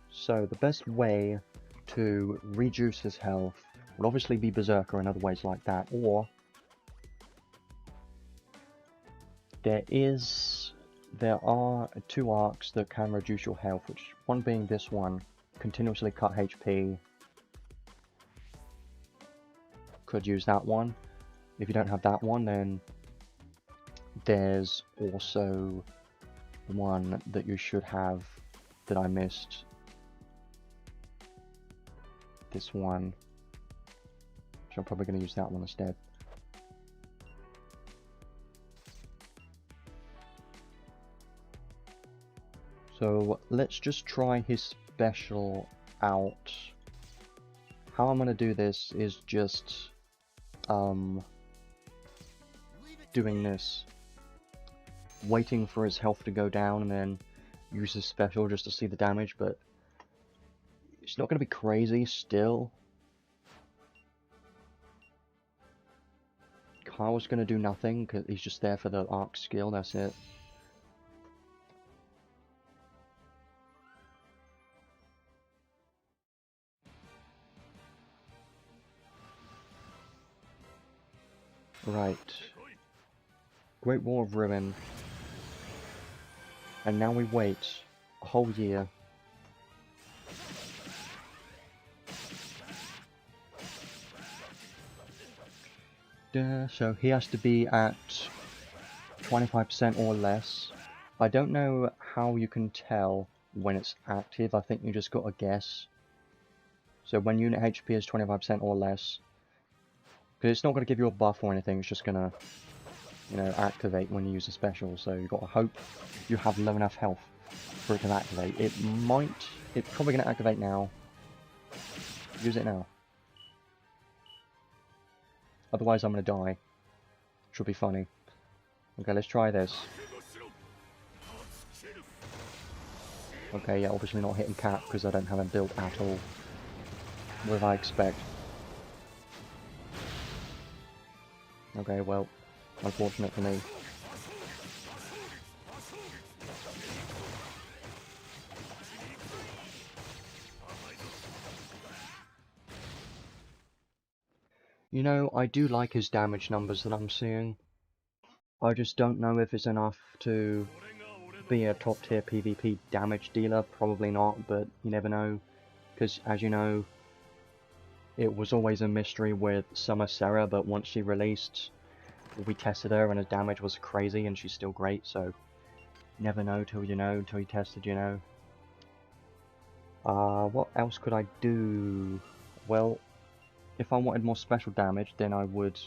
So the best way to reduce his health would obviously be Berserker and other ways like that, or there are 2 arcs that can reduce your health, which one being this one, continuously cut HP. Could use that one. If you don't have that one, then there's also one that you should have that I missed. This one. So I'm probably going to use that one instead. So let's just try his special out. How I'm going to do this is just doing this, waiting for his health to go down and then use his special just to see the damage, but it's not going to be crazy still. Kyle's going to do nothing because he's just there for the arc skill, that's it. Right. Great War of Ruin. And now we wait a whole year. So he has to be at 25% or less. I don't know how you can tell when it's active. I think you just got to guess. So when unit HP is 25% or less, because it's not going to give you a buff or anything, it's just going to, you know, activate when you use a special. So you've got to hope you have low enough health for it to activate. It's probably going to activate now. Use it now. Otherwise I'm going to die. Should be funny. Okay, let's try this. Okay, yeah, obviously not hitting cap because I don't have him built at all. What did I expect? Okay, well, unfortunate for me. You know, I do like his damage numbers that I'm seeing. I just don't know if it's enough to be a top tier PvP damage dealer. Probably not, but you never know. Because, as you know, it was always a mystery with Summer Sarah, but once she released, we tested her and her damage was crazy and she's still great, so never know till you know, until you tested, you know. What else could I do? Well, if I wanted more special damage, then I would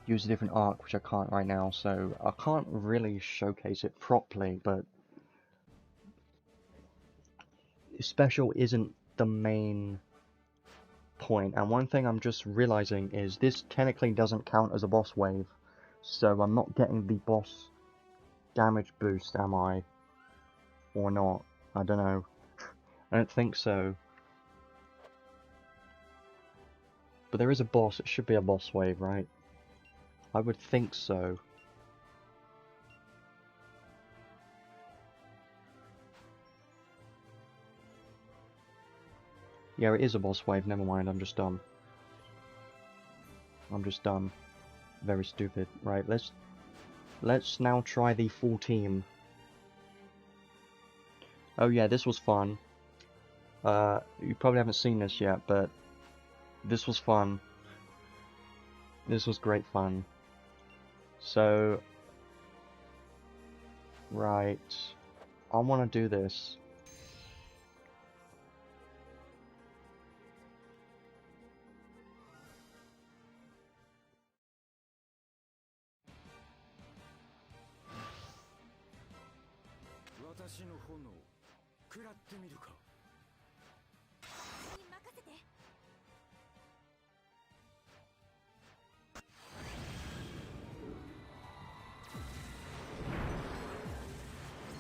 use a different arc, which I can't right now, so I can't really showcase it properly, but special isn't the main point. And one thing I'm just realizing is this technically doesn't count as a boss wave, so I'm not getting the boss damage boost, am I? Or not? I don't know. I don't think so. But there is a boss, it should be a boss wave, right? I would think so. Yeah, it is a boss wave, never mind, I'm just dumb. I'm just dumb. Very stupid. Right, let's now try the full team. Oh yeah, this was fun. You probably haven't seen this yet, but this was fun. This was great fun. So, right, I want to do this.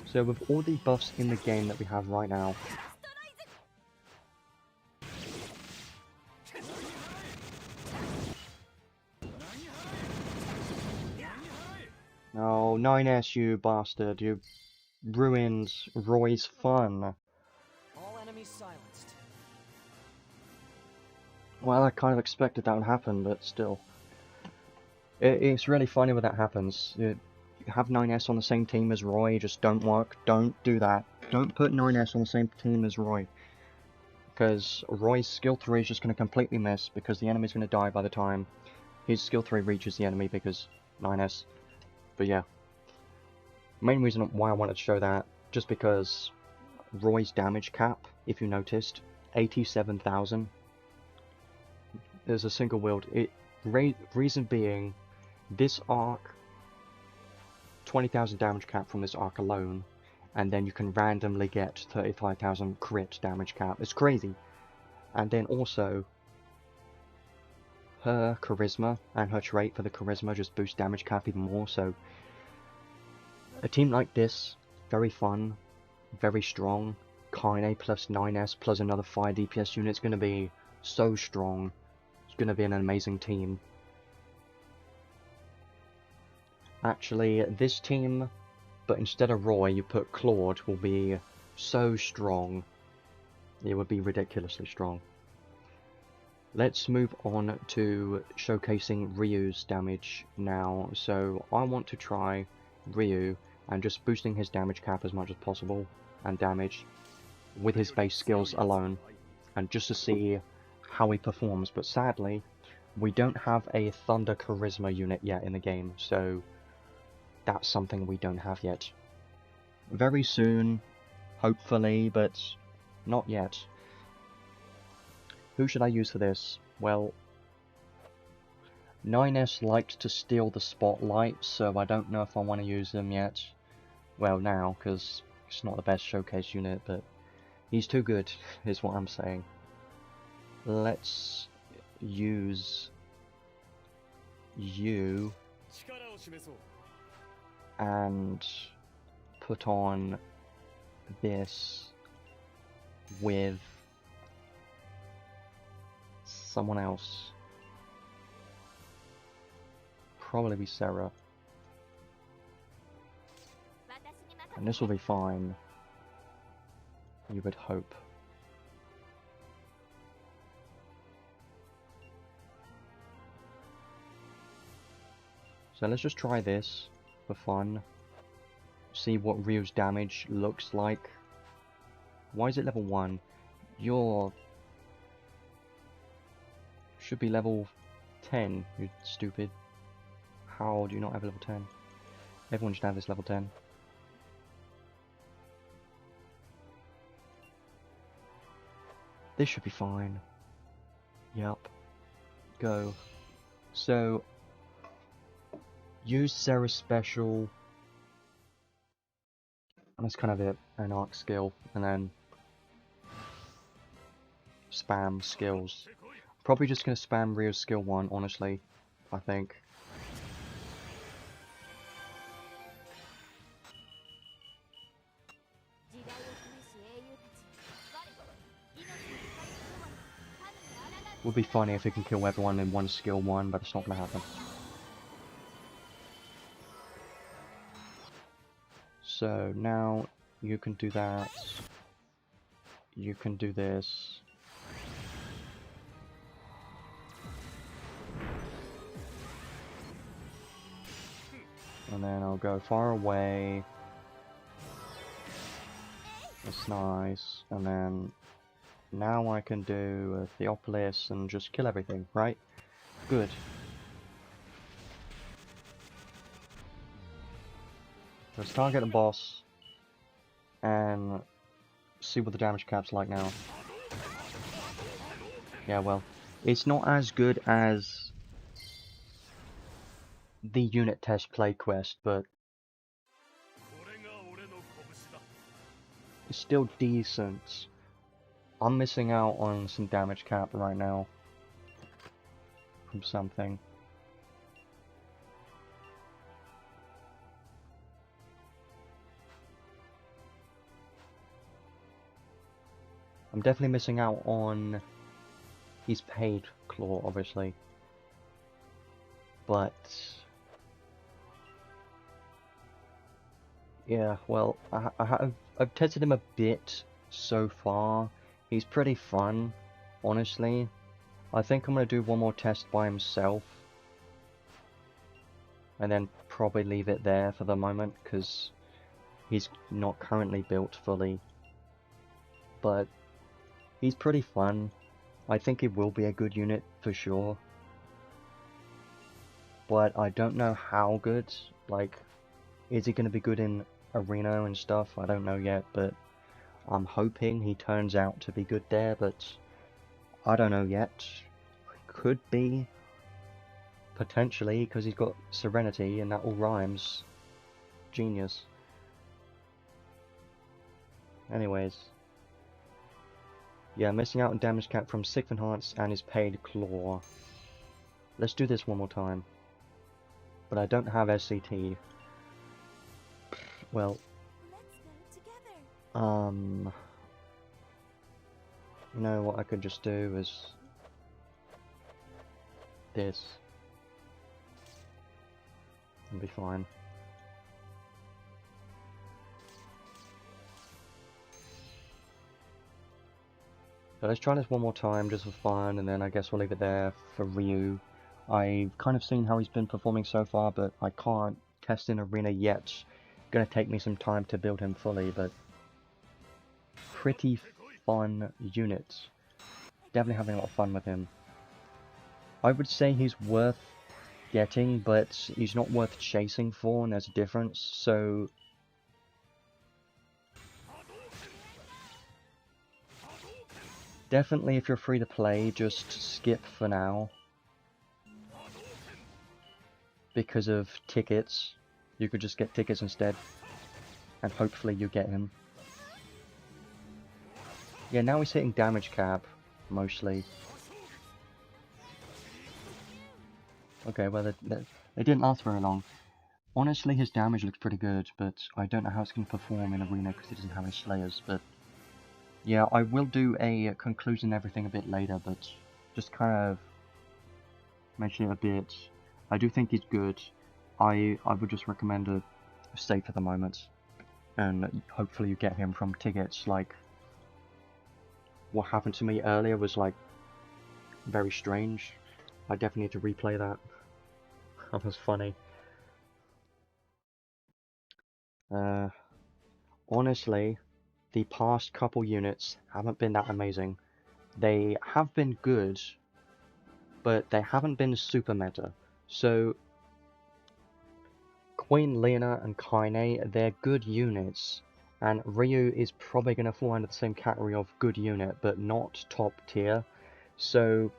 So with all the buffs in the game that we have right now, oh, 9S, you bastard, you ruined Roy's fun. All enemies silenced. Well, I kind of expected that would happen, but still. It's really funny when that happens. You have 9S on the same team as Roy, just don't work. Don't do that. Don't put 9S on the same team as Roy. Because Roy's skill 3 is just going to completely miss, because the enemy's going to die by the time his skill 3 reaches the enemy, because 9S. But yeah. Main reason why I wanted to show that, just because Roy's damage cap, if you noticed, 87,000. There's a single wield. Reason being, this arc, 20,000 damage cap from this arc alone, and then you can randomly get 35,000 crit damage cap. It's crazy. And then also, her charisma and her trait for the charisma just boost damage cap even more, so a team like this, very fun, very strong, Kaine plus 9S plus another 5 DPS unit is going to be so strong. It's going to be an amazing team. Actually, this team, but instead of Roy, you put Claude, will be so strong. It would be ridiculously strong. Let's move on to showcasing Ryu's damage now. So I want to try Ryu and just boosting his damage cap as much as possible and damage with his base skills alone, and just to see how he performs. But sadly, we don't have a Thunder Charisma unit yet in the game, so that's something we don't have yet. Very soon, hopefully, but not yet. Who should I use for this? Well, 9S liked to steal the spotlight, so I don't know if I want to use him yet. Well, now, because it's not the best showcase unit, but he's too good, is what I'm saying. Let's use you and put on this with someone else. Probably be Sarah. And this will be fine. You would hope. So let's just try this for fun. See what Ryu's damage looks like. Why is it level 1? You're... should be level 10, you stupid. How do you not have level 10? Everyone should have this level 10. This should be fine. Yep. Go. So... use Sarah's special. And that's kind of it. An arc skill. And then... spam skills. Probably just gonna spam Ryu's skill 1, honestly. I think. Would be funny if he can kill everyone in one skill 1, but it's not gonna happen. So now you can do that. You can do this. And then I'll go far away. That's nice. And then now I can do Theopolis and just kill everything, right? Good. Let's target the boss and see what the damage cap's like now. Yeah, well, it's not as good as the unit test play quest, but it's still decent. I'm missing out on some damage cap right now from something. I'm definitely missing out on his paid claw, obviously. But yeah, well, I've tested him a bit so far. He's pretty fun, honestly. I think I'm gonna do one more test by himself, and then probably leave it there for the moment, because he's not currently built fully. But he's pretty fun. I think he will be a good unit for sure. But I don't know how good. Like, is he gonna be good in arena and stuff? I don't know yet, but I'm hoping he turns out to be good there, but I don't know yet. Could be. Potentially, because he's got Serenity and that all rhymes. Genius. Anyways. Yeah, missing out on damage cap from Sixth Enhance and his paid claw. Let's do this one more time. But I don't have SCT. Well, you know what I could just do is this. And be fine. So let's try this one more time just for fun, and then I guess we'll leave it there for Ryu. I've kind of seen how he's been performing so far, but I can't test in arena yet. Gonna take me some time to build him fully, but pretty fun unit. Definitely having a lot of fun with him. I would say he's worth getting, but he's not worth chasing for, and there's a difference, so definitely if you're free to play, just skip for now. Because of tickets, you could just get tickets instead, and hopefully you get him. Yeah, now he's hitting damage cap, mostly. Okay, well, they didn't last very long. Honestly, his damage looks pretty good, but I don't know how it's going to perform in arena because he doesn't have any Slayers, but yeah, I will do a conclusion and everything a bit later, but just kind of mention it a bit. I do think he's good. I would just recommend a stay for the moment, and hopefully you get him from tickets. Like, what happened to me earlier was like very strange. I definitely need to replay that. That was funny. Honestly, the past couple units haven't been that amazing. They have been good, but they haven't been super meta. So, Queen Lena and Kaine, they're good units, and Ryu is probably going to fall under the same category of good unit, but not top tier. So,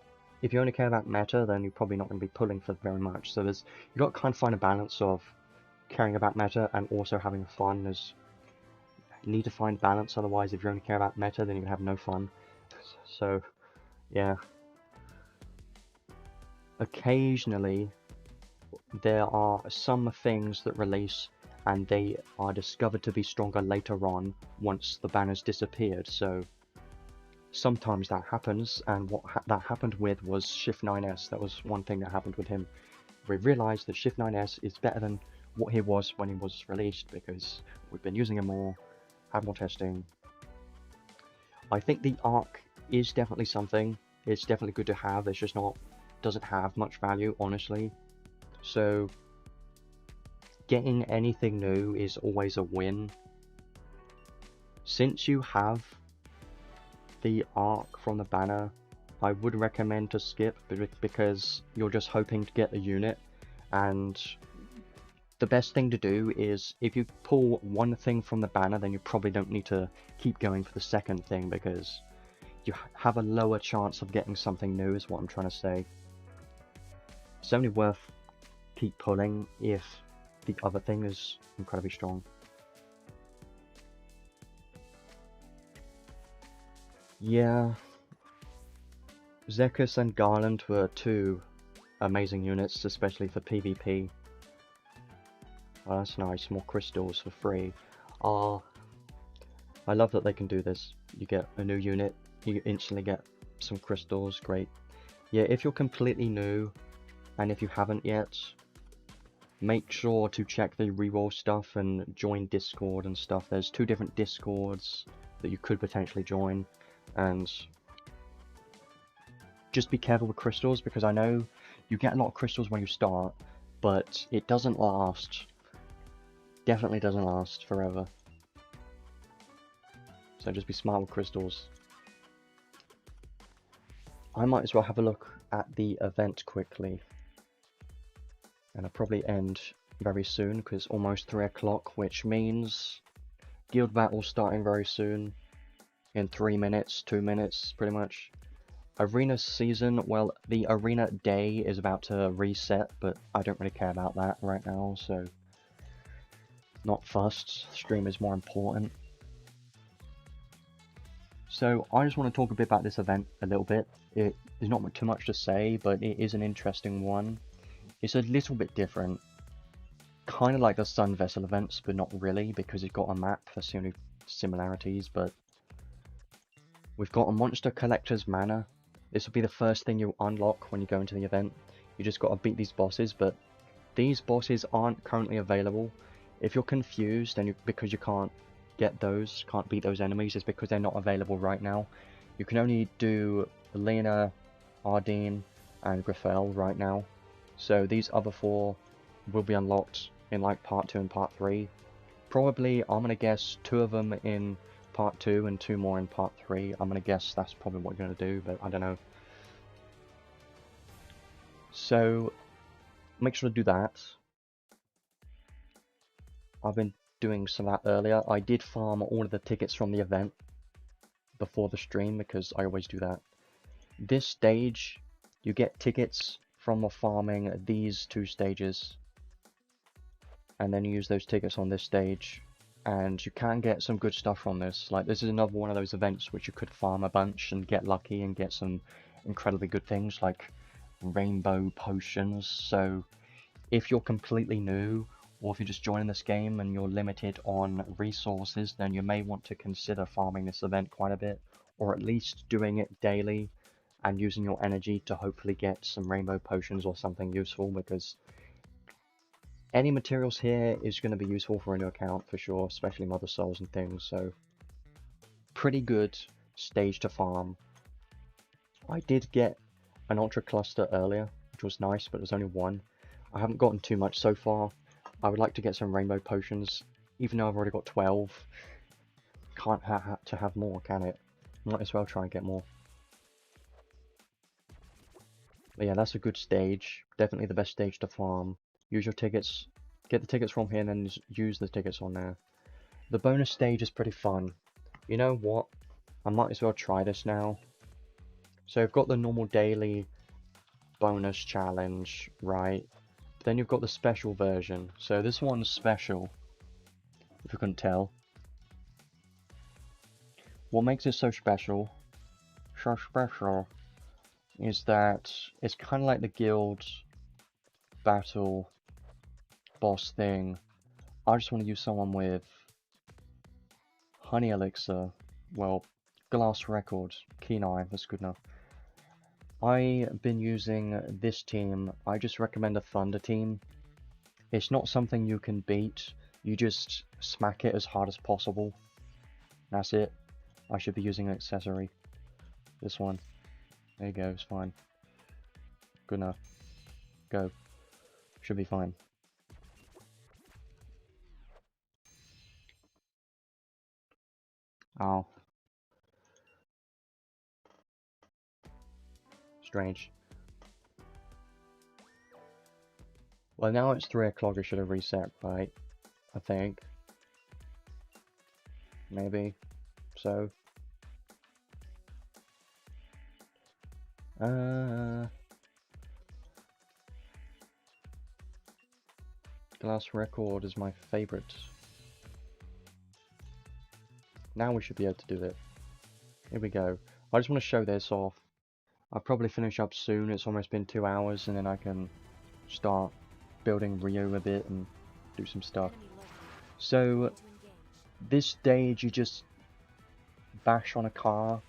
if you only care about meta, then you're probably not going to be pulling for very much. So you've got to kind of find a balance of caring about meta and also having fun. You need to find balance, otherwise if you only care about meta, then you have no fun. So, yeah. Occasionally, there are some things that release and they are discovered to be stronger later on once the banner's disappeared, so sometimes that happens, and what that happened with was Shift 9S. That was one thing that happened with him. We realised that Shift 9S is better than what he was when he was released, because we've been using him more, had more testing. I think the arc is definitely something. It's definitely good to have, it's just doesn't have much value, honestly. So getting anything new is always a win. Since you have the arc from the banner, I would recommend to skip, because you're just hoping to get the unit, and the best thing to do is, if you pull one thing from the banner, then you probably don't need to keep going for the second thing, because you have a lower chance of getting something new, is what I'm trying to say. It's only worth keep pulling if the other thing is incredibly strong. Yeah, Zekus and Garland were two amazing units, especially for PvP. Oh, that's nice, more crystals for free. I love that they can do this. You get a new unit, you instantly get some crystals, great. Yeah, if you're completely new, and if you haven't yet, make sure to check the reroll stuff and join Discord and stuff. There's 2 different Discords that you could potentially join, and just be careful with crystals, because I know you get a lot of crystals when you start, but it doesn't last. Definitely doesn't last forever. So just be smart with crystals. I might as well have a look at the event quickly. And I'll probably end very soon, because it's almost 3 o'clock, which means guild battle starting very soon. In 3 minutes, 2 minutes, pretty much. Arena season, well, the arena day is about to reset, but I don't really care about that right now, so not fussed. Stream is more important. So I just want to talk a bit about this event a little bit. There's not too much to say, but it is an interesting one. It's a little bit different. Kind of like the Sun Vessel events, but not really, because it's got a map. That's the only similarities, but we've got a Monster Collector's Manor. This will be the first thing you unlock when you go into the event. You just got to beat these bosses, but these bosses aren't currently available. If you're confused and because you can't get those, can't beat those enemies, it's because they're not available right now. You can only do Lena, Ardeen, and Grifel right now. So these other 4 will be unlocked in like part 2 and part 3. Probably, I'm going to guess 2 of them in part 2 and 2 more in part 3. I'm going to guess that's probably what you're going to do, but I don't know. So make sure to do that. I've been doing some of that earlier. I did farm all of the tickets from the event before the stream, because I always do that. This stage, you get tickets from farming these 2 stages, and then you use those tickets on this stage, and you can get some good stuff from this. Like, this is another one of those events which you could farm a bunch and get lucky and get some incredibly good things like rainbow potions. So if you're completely new, or if you're just joining this game and you're limited on resources, then you may want to consider farming this event quite a bit, or at least doing it daily and using your energy to hopefully get some rainbow potions or something useful, because any materials here is going to be useful for a new account for sure, especially Mother Souls and things. So pretty good stage to farm. I did get an Ultra Cluster earlier, which was nice, but there's only one. I haven't gotten too much so far. I would like to get some rainbow potions, even though I've already got 12. Can't have more, can it? Might as well try and get more. But yeah, that's a good stage. Definitely the best stage to farm. Use your tickets. Get the tickets from here and then use the tickets on there. The bonus stage is pretty fun. You know what? I might as well try this now. So you've got the normal daily bonus challenge, right? But then you've got the special version. So this one's special, if you couldn't tell. What makes it so special, is that it's kind of like the guild battle boss thing. I just want to use someone with honey elixir, well, glass record, keen eye, that's good enough. I've been using this team. I just recommend a thunder team. It's not something you can beat, you just smack it as hard as possible. That's it. I should be using an accessory. This one. There you go, it's fine. Good enough. Go. Should be fine. Oh. Strange. Well, now it's 3 o'clock, it should have reset, right? I think. Maybe. So. Glass record is my favorite. Now we should be able to do it. Here we go. I just want to show this off. I'll probably finish up soon. It's almost been 2 hours, and then I can start building Rio a bit and do some stuff. So this stage, you just bash on a car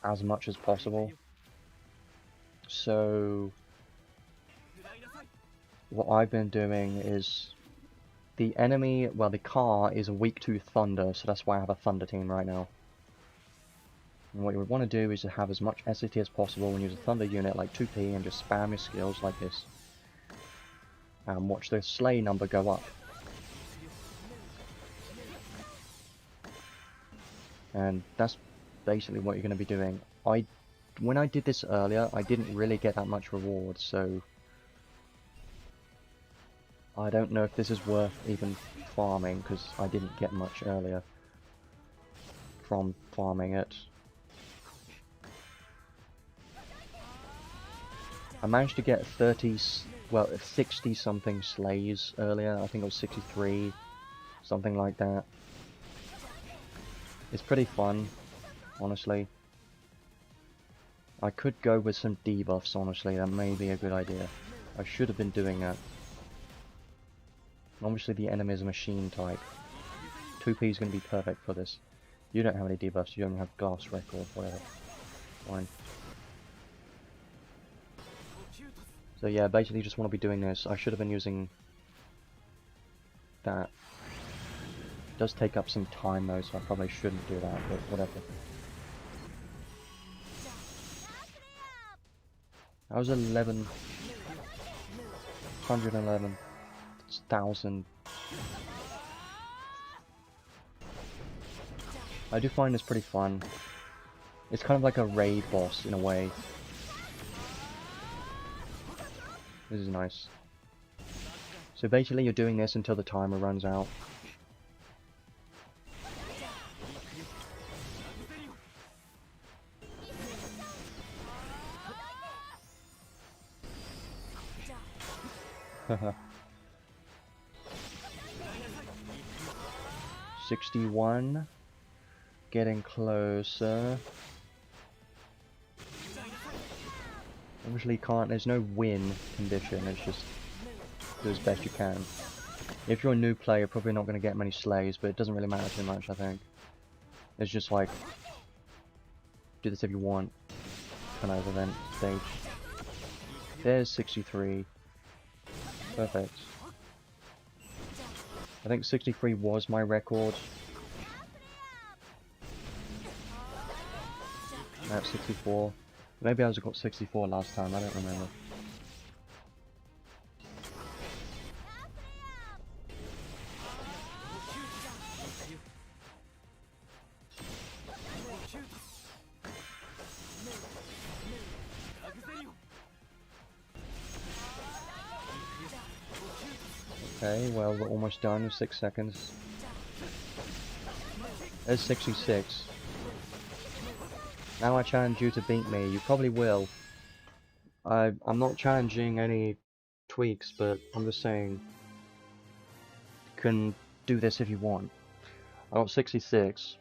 as much as possible. So what I've been doing is the enemy, well, the car is weak to thunder, so that's why I have a thunder team right now. And what you would want to do is to have as much SAT as possible and use a thunder unit like 2P and just spam your skills like this. And watch the slay number go up. And that's basically what you're going to be doing. When I did this earlier, I didn't really get that much reward, so I don't know if this is worth even farming, because I didn't get much earlier from farming it. I managed to get 60 something slays earlier. I think it was 63, something like that. It's pretty fun, honestly. I could go with some debuffs, honestly. That may be a good idea. I should have been doing that. Obviously the enemy is a machine type. 2P is going to be perfect for this. You don't have any debuffs, you only have glass record, whatever. Fine. So yeah, basically just want to be doing this. I should have been using that. It does take up some time though, so I probably shouldn't do that, but whatever. That was 111,000. I do find this pretty fun. It's kind of like a raid boss in a way. This is nice. So basically you're doing this until the timer runs out. Haha. 61. Getting closer. Obviously can't, there's no win condition, it's just do as best you can. If you're a new player, you're probably not going to get many slays, but it doesn't really matter too much, I think. It's just like, do this if you want. kind of event stage. There's 63. Perfect. I think 63 was my record. Now it's 64. Maybe I got 64 last time, I don't remember. Okay, well, we're almost done with 6 seconds. There's 66. Now I challenge you to beat me. You probably will. I'm not challenging any tweaks, but I'm just saying you can do this if you want. I got 66.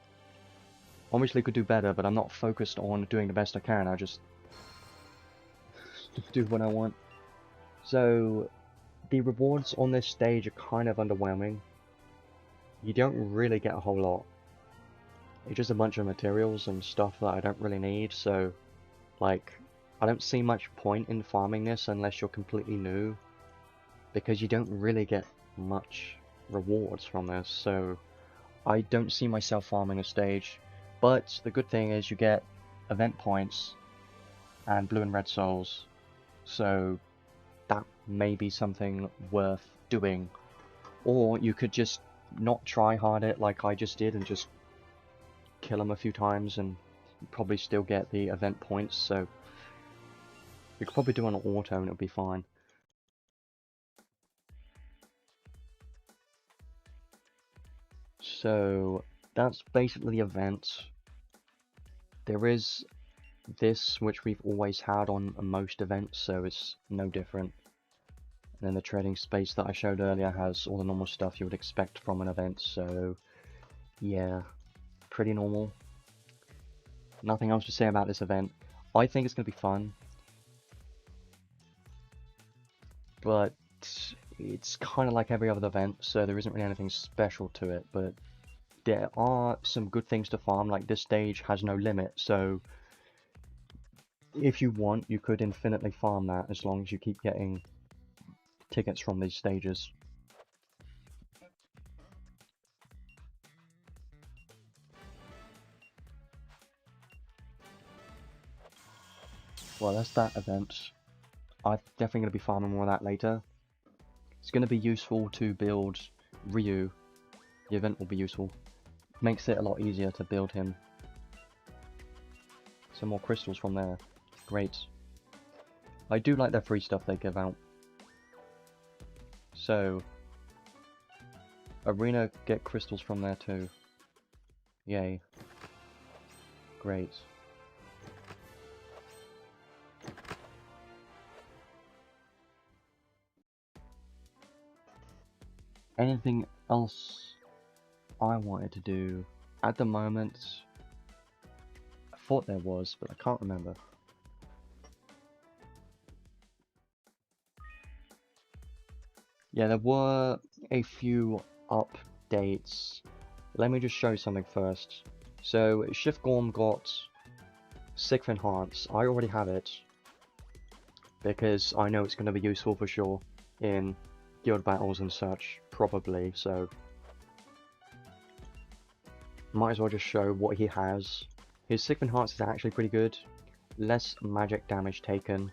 Obviously could do better, but I'm not focused on doing the best I can. I just do what I want. So the rewards on this stage are kind of underwhelming. You don't really get a whole lot. It's just a bunch of materials and stuff that I don't really need, so like I don't see much point in farming this unless you're completely new, because you don't really get much rewards from this, so I don't see myself farming a stage. But the good thing is you get event points and blue and red souls, so that may be something worth doing. Or you could just not try hard it like I just did and just kill them a few times and probably still get the event points, so you could probably do it on auto and it'll be fine. So that's basically the event. There is this, which we've always had on most events, so it's no different. And then the trading space that I showed earlier has all the normal stuff you would expect from an event, so yeah, pretty normal. Nothing else to say about this event. I think it's going to be fun, but it's kind of like every other event, so there isn't really anything special to it, but there are some good things to farm. Like this stage has no limit, so if you want, you could infinitely farm that as long as you keep getting tickets from these stages. Well, that's that event. I'm definitely going to be farming more of that later. It's going to be useful to build Ryu. The event will be useful. Makes it a lot easier to build him. Some more crystals from there. Great. I do like their free stuff they give out. So, Arena get crystals from there too. Yay. Great. Anything else I wanted to do? At the moment, I thought there was, but I can't remember. Yeah, there were a few updates. Let me just show something first. So, SGorm got Sixth Enhance. I already have it, because I know it's going to be useful for sure in guild battles and such, probably, so might as well just show what he has. His Sixth Enhance is actually pretty good. Less magic damage taken,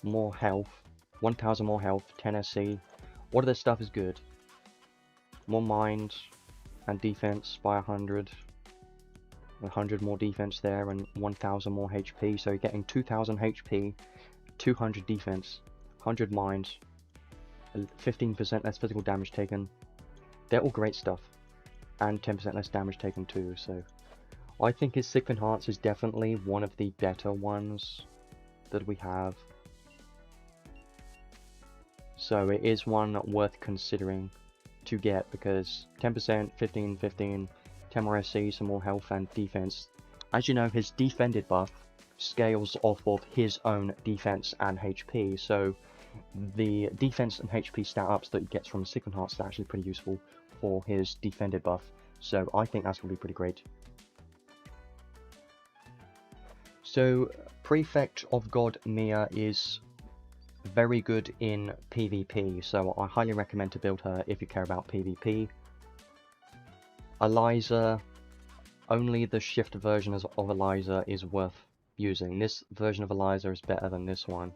more health, 1000 more health, 10 SC. All of this stuff is good. More mind and defense by 100. 100 more defense there and 1000 more HP, so you're getting 2000 HP, 200 defense, 100 mind, 15% less physical damage taken. They're all great stuff, and 10% less damage taken too, so I think his Sixth Enhance is definitely one of the better ones that we have. So it is one worth considering to get, because 10%, 15, 15, 10 more SC, some more health and defense. As you know, his defended buff scales off of his own defense and HP, so the defense and HP stat ups that he gets from Sixth Enhance are actually pretty useful for his defended buff, so I think that's going to be pretty great. So Prefect of God Mia is very good in PvP, so I highly recommend to build her if you care about PvP. Eliza, only the shift version of Eliza is worth using. This version of Eliza is better than this one.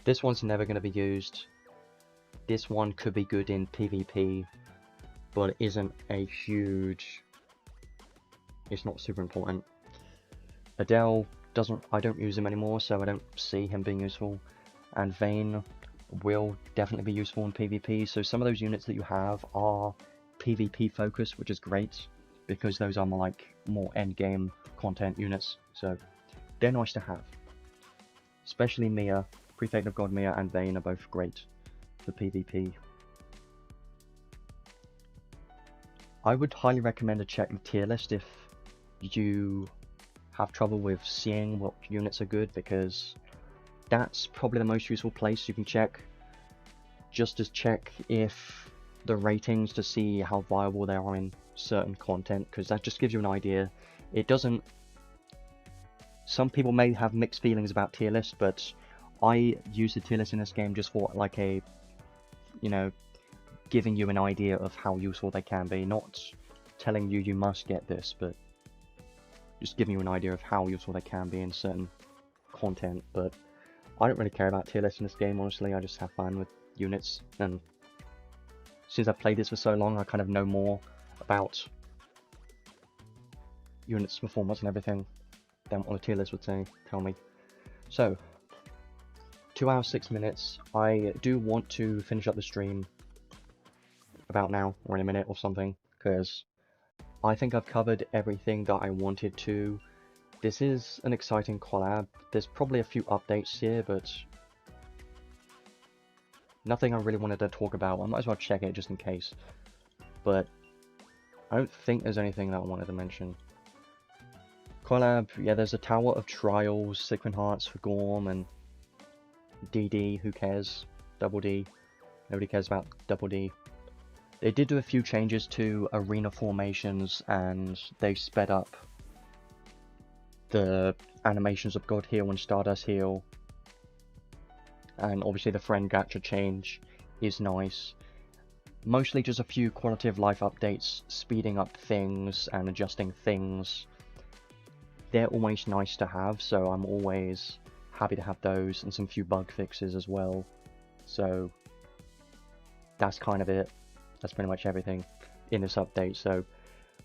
This one's never going to be used. This one could be good in PvP, but it isn't a huge... It's not super important. Adele I don't use him anymore, so I don't see him being useful. And Vayne will definitely be useful in PvP, so some of those units that you have are PvP focused, which is great, because those are more end game content units, so they're nice to have. Especially Mia, Prefect of God Mia and Vayne are both great for PvP. I would highly recommend to check the tier list if you have trouble with seeing what units are good, because that's probably the most useful place you can check. Just to check if the ratings to see how viable they are in certain content, because that just gives you an idea. It doesn't... Some people may have mixed feelings about tier lists, but I use the tier list in this game just for like a, you know, giving you an idea of how useful they can be, not telling you you must get this, but just giving you an idea of how useful they can be in certain content. But I don't really care about tier lists in this game, honestly. I just have fun with units, and since I've played this for so long, I kind of know more about units' performance and everything than what the tier list would tell me. So, 2 hours 6 minutes. I do want to finish up the stream about now, or in a minute or something, because I think I've covered everything that I wanted to. This is an exciting collab. There's probably a few updates here, but nothing I really wanted to talk about. I might as well check it just in case. But I don't think there's anything that I wanted to mention. Collab, yeah, there's a Tower of Trials, Sigmund Hearts for Gorm, and DD, who cares? Double D. Nobody cares about Double D. They did do a few changes to arena formations, and they sped up the animations of God Heal and Stardust Heal. And obviously the friend gacha change is nice. Mostly just a few quality of life updates, speeding up things and adjusting things. They're always nice to have, so I'm always happy to have those, and some few bug fixes as well. So that's kind of it. That's pretty much everything in this update. So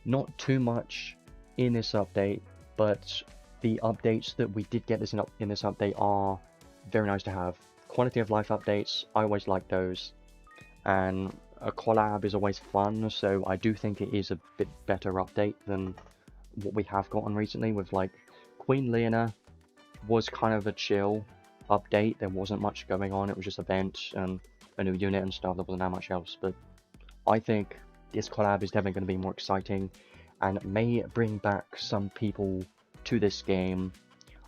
not too much in this update, but the updates that we did get in this update are very nice to have. Quality of life updates, I always like those, and a collab is always fun, so I do think it is a bit better update than what we have gotten recently with like Queen Leona. Was kind of a chill update. There wasn't much going on. It was just a bench and a new unit and stuff. There wasn't that much else, but I think this collab is definitely going to be more exciting and may bring back some people to this game.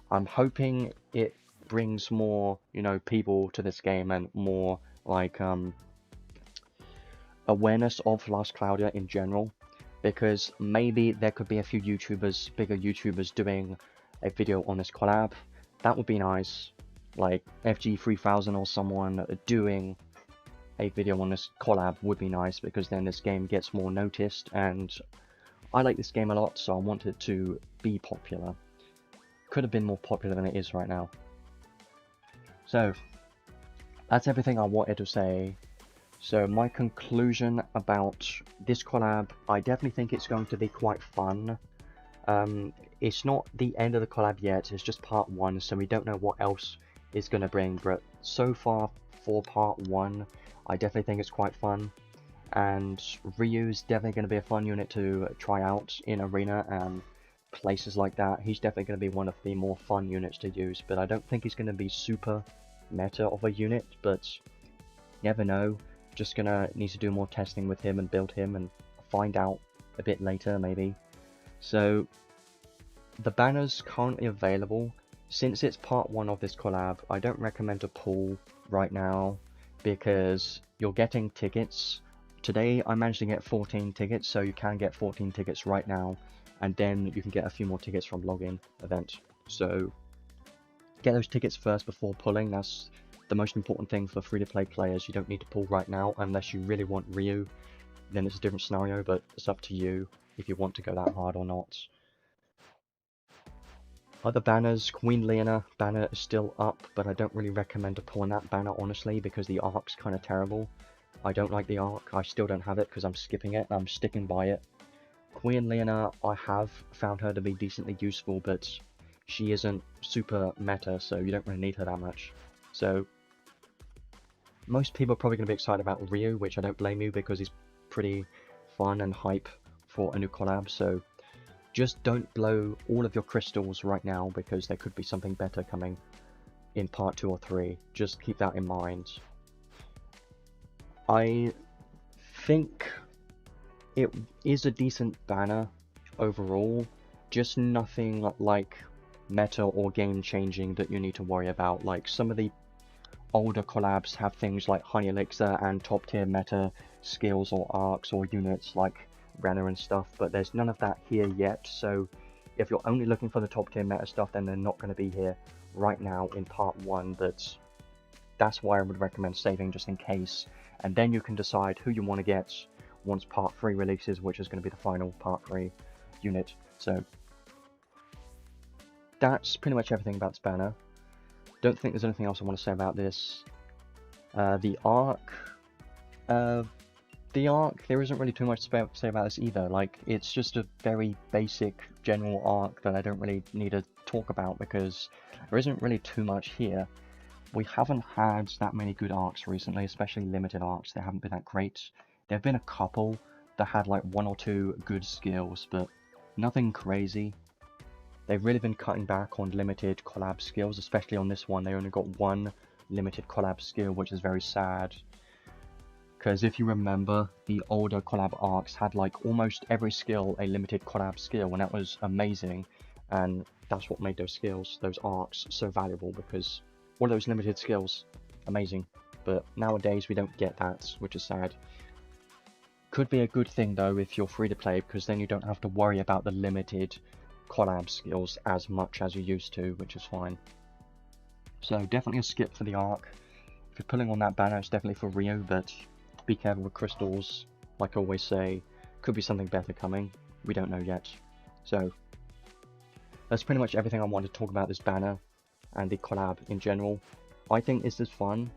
I'm hoping it brings more, you know, people to this game and more like awareness of Last Cloudia in general, because maybe there could be a few YouTubers, bigger YouTubers, doing a video on this collab. That would be nice, like FG3000 or someone doing a video on this collab would be nice, because then this game gets more noticed, and I like this game a lot, so I want it to be popular. Could have been more popular than it is right now. So that's everything I wanted to say. So my conclusion about this collab, I definitely think it's going to be quite fun. It's not the end of the collab yet, it's just part 1, so we don't know what else it's going to bring, but so far for part 1, I definitely think it's quite fun, and Ryu's definitely going to be a fun unit to try out in arena and places like that. He's definitely going to be one of the more fun units to use, but I don't think he's going to be super meta of a unit, but never know. Just gonna need to do more testing with him and build him and find out a bit later maybe. So the banner's currently available. Since it's part 1 of this collab, I don't recommend to pull right now because you're getting tickets. Today I managed to get 14 tickets, so you can get 14 tickets right now, and then you can get a few more tickets from login event. So get those tickets first before pulling. That's the most important thing for free-to-play players. You don't need to pull right now unless you really want Ryu. Then it's a different scenario, but it's up to you if you want to go that hard or not. Other banners, Queen Leona banner is still up, but I don't really recommend pulling that banner, honestly, because the ark's kind of terrible. I don't like the ark. I still don't have it because I'm skipping it, and I'm sticking by it. Queen Leona, I have found her to be decently useful, but she isn't super meta, so you don't really need her that much. So, most people are probably going to be excited about Ryu, which I don't blame you, because he's pretty fun and hype for a new collab, so just don't blow all of your crystals right now, because there could be something better coming in part 2 or 3. Just keep that in mind. I think it is a decent banner overall, just nothing like meta or game changing that you need to worry about. Like some of the older collabs have things like Honey Elixir and top tier meta skills or arcs or units like Renner and stuff, but there's none of that here yet. So if you're only looking for the top tier meta stuff, then they're not going to be here right now in part 1, but that's why I would recommend saving just in case, and then you can decide who you want to get once part 3 releases, which is going to be the final part 3 unit. So that's pretty much everything about this banner. Don't think there's anything else I want to say about this. The arc, there isn't really too much to say about this either. Like, it's just a very basic general arc that I don't really need to talk about because there isn't really too much here. We haven't had that many good arcs recently, especially limited arcs. They haven't been that great. There have been a couple that had like 1 or 2 good skills, but nothing crazy. They've really been cutting back on limited collab skills, especially on this one. They only got 1 limited collab skill, which is very sad. Because if you remember, the older collab arcs had like almost every skill a limited collab skill, and that was amazing. And that's what made those skills, those arcs, so valuable, because all those limited skills, amazing. But nowadays we don't get that, which is sad. Could be a good thing though if you're free to play, because then you don't have to worry about the limited collab skills as much as you used to, which is fine. So definitely a skip for the arc. If you're pulling on that banner, it's definitely for Ryu, but be careful with crystals. Like I always say, could be something better coming. We don't know yet. So that's pretty much everything I want to talk about this banner and the collab in general. I think this is fun.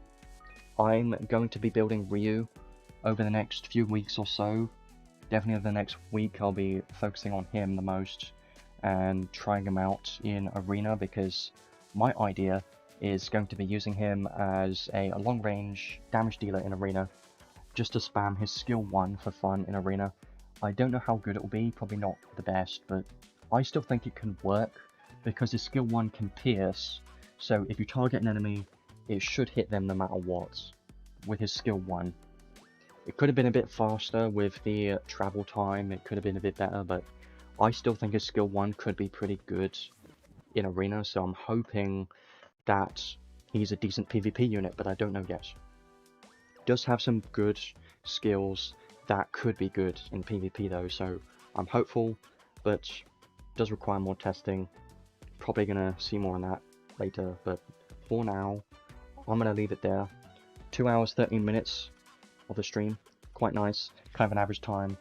I'm going to be building Ryu over the next few weeks or so. Definitely over the next week I'll be focusing on him the most and trying him out in Arena, because my idea is going to be using him as a long range damage dealer in Arena, just to spam his skill 1 for fun in Arena. I don't know how good it will be, probably not the best, but I still think it can work, because his skill 1 can pierce, so if you target an enemy, it should hit them no matter what, with his skill 1. It could have been a bit faster with the travel time, it could have been a bit better, but I still think his skill 1 could be pretty good in Arena, so I'm hoping that he's a decent PvP unit, but I don't know yet. Does have some good skills that could be good in PvP though, so I'm hopeful, but does require more testing. Probably gonna see more on that later, but for now, I'm gonna leave it there. 2 hours 13 minutes of the stream, quite nice, kind of an average time.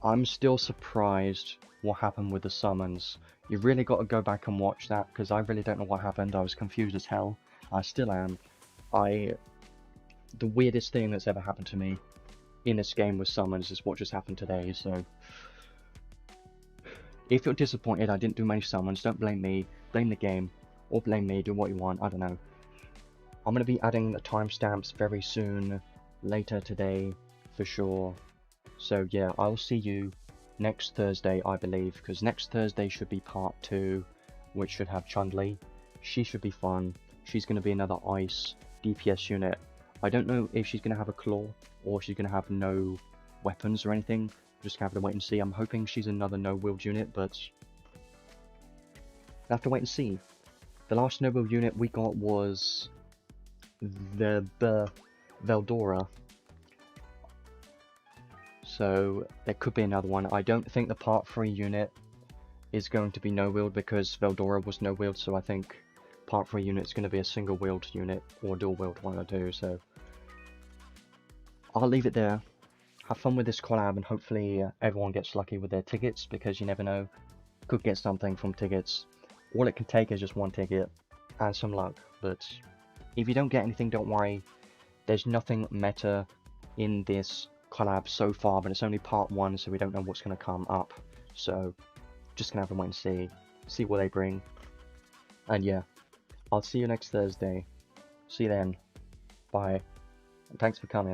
I'm still surprised what happened with the summons. You really got to go back and watch that, because I really don't know what happened. I was confused as hell. I still am. The weirdest thing that's ever happened to me in this game with summons is what just happened today, so if you're disappointed I didn't do many summons, don't blame me, blame the game, or blame me, do what you want, I don't know. I'm going to be adding the timestamps very soon, later today, for sure. So yeah, I'll see you next Thursday, I believe, because next Thursday should be part 2, which should have Chun-Li. She should be fun. She's going to be another ice DPS unit. I don't know if she's going to have a claw, or she's going to have no weapons or anything. Just gonna have to wait and see. I'm hoping she's another no wield unit, but we'll have to wait and see. The last no wield unit we got was the Veldora. So there could be another one. I don't think the part 3 unit is going to be no wield, because Veldora was no wield, so I think part 3 unit is going to be a single wield unit, or dual wield, one of the two, so I'll leave it there. Have fun with this collab, and hopefully everyone gets lucky with their tickets, because you never know, could get something from tickets. All it can take is just one ticket and some luck, but if you don't get anything, don't worry. There's nothing meta in this collab so far, but it's only part 1, so we don't know what's going to come up. So just gonna have to wait and see what they bring. And yeah, I'll see you next Thursday. See you then. Bye. And thanks for coming.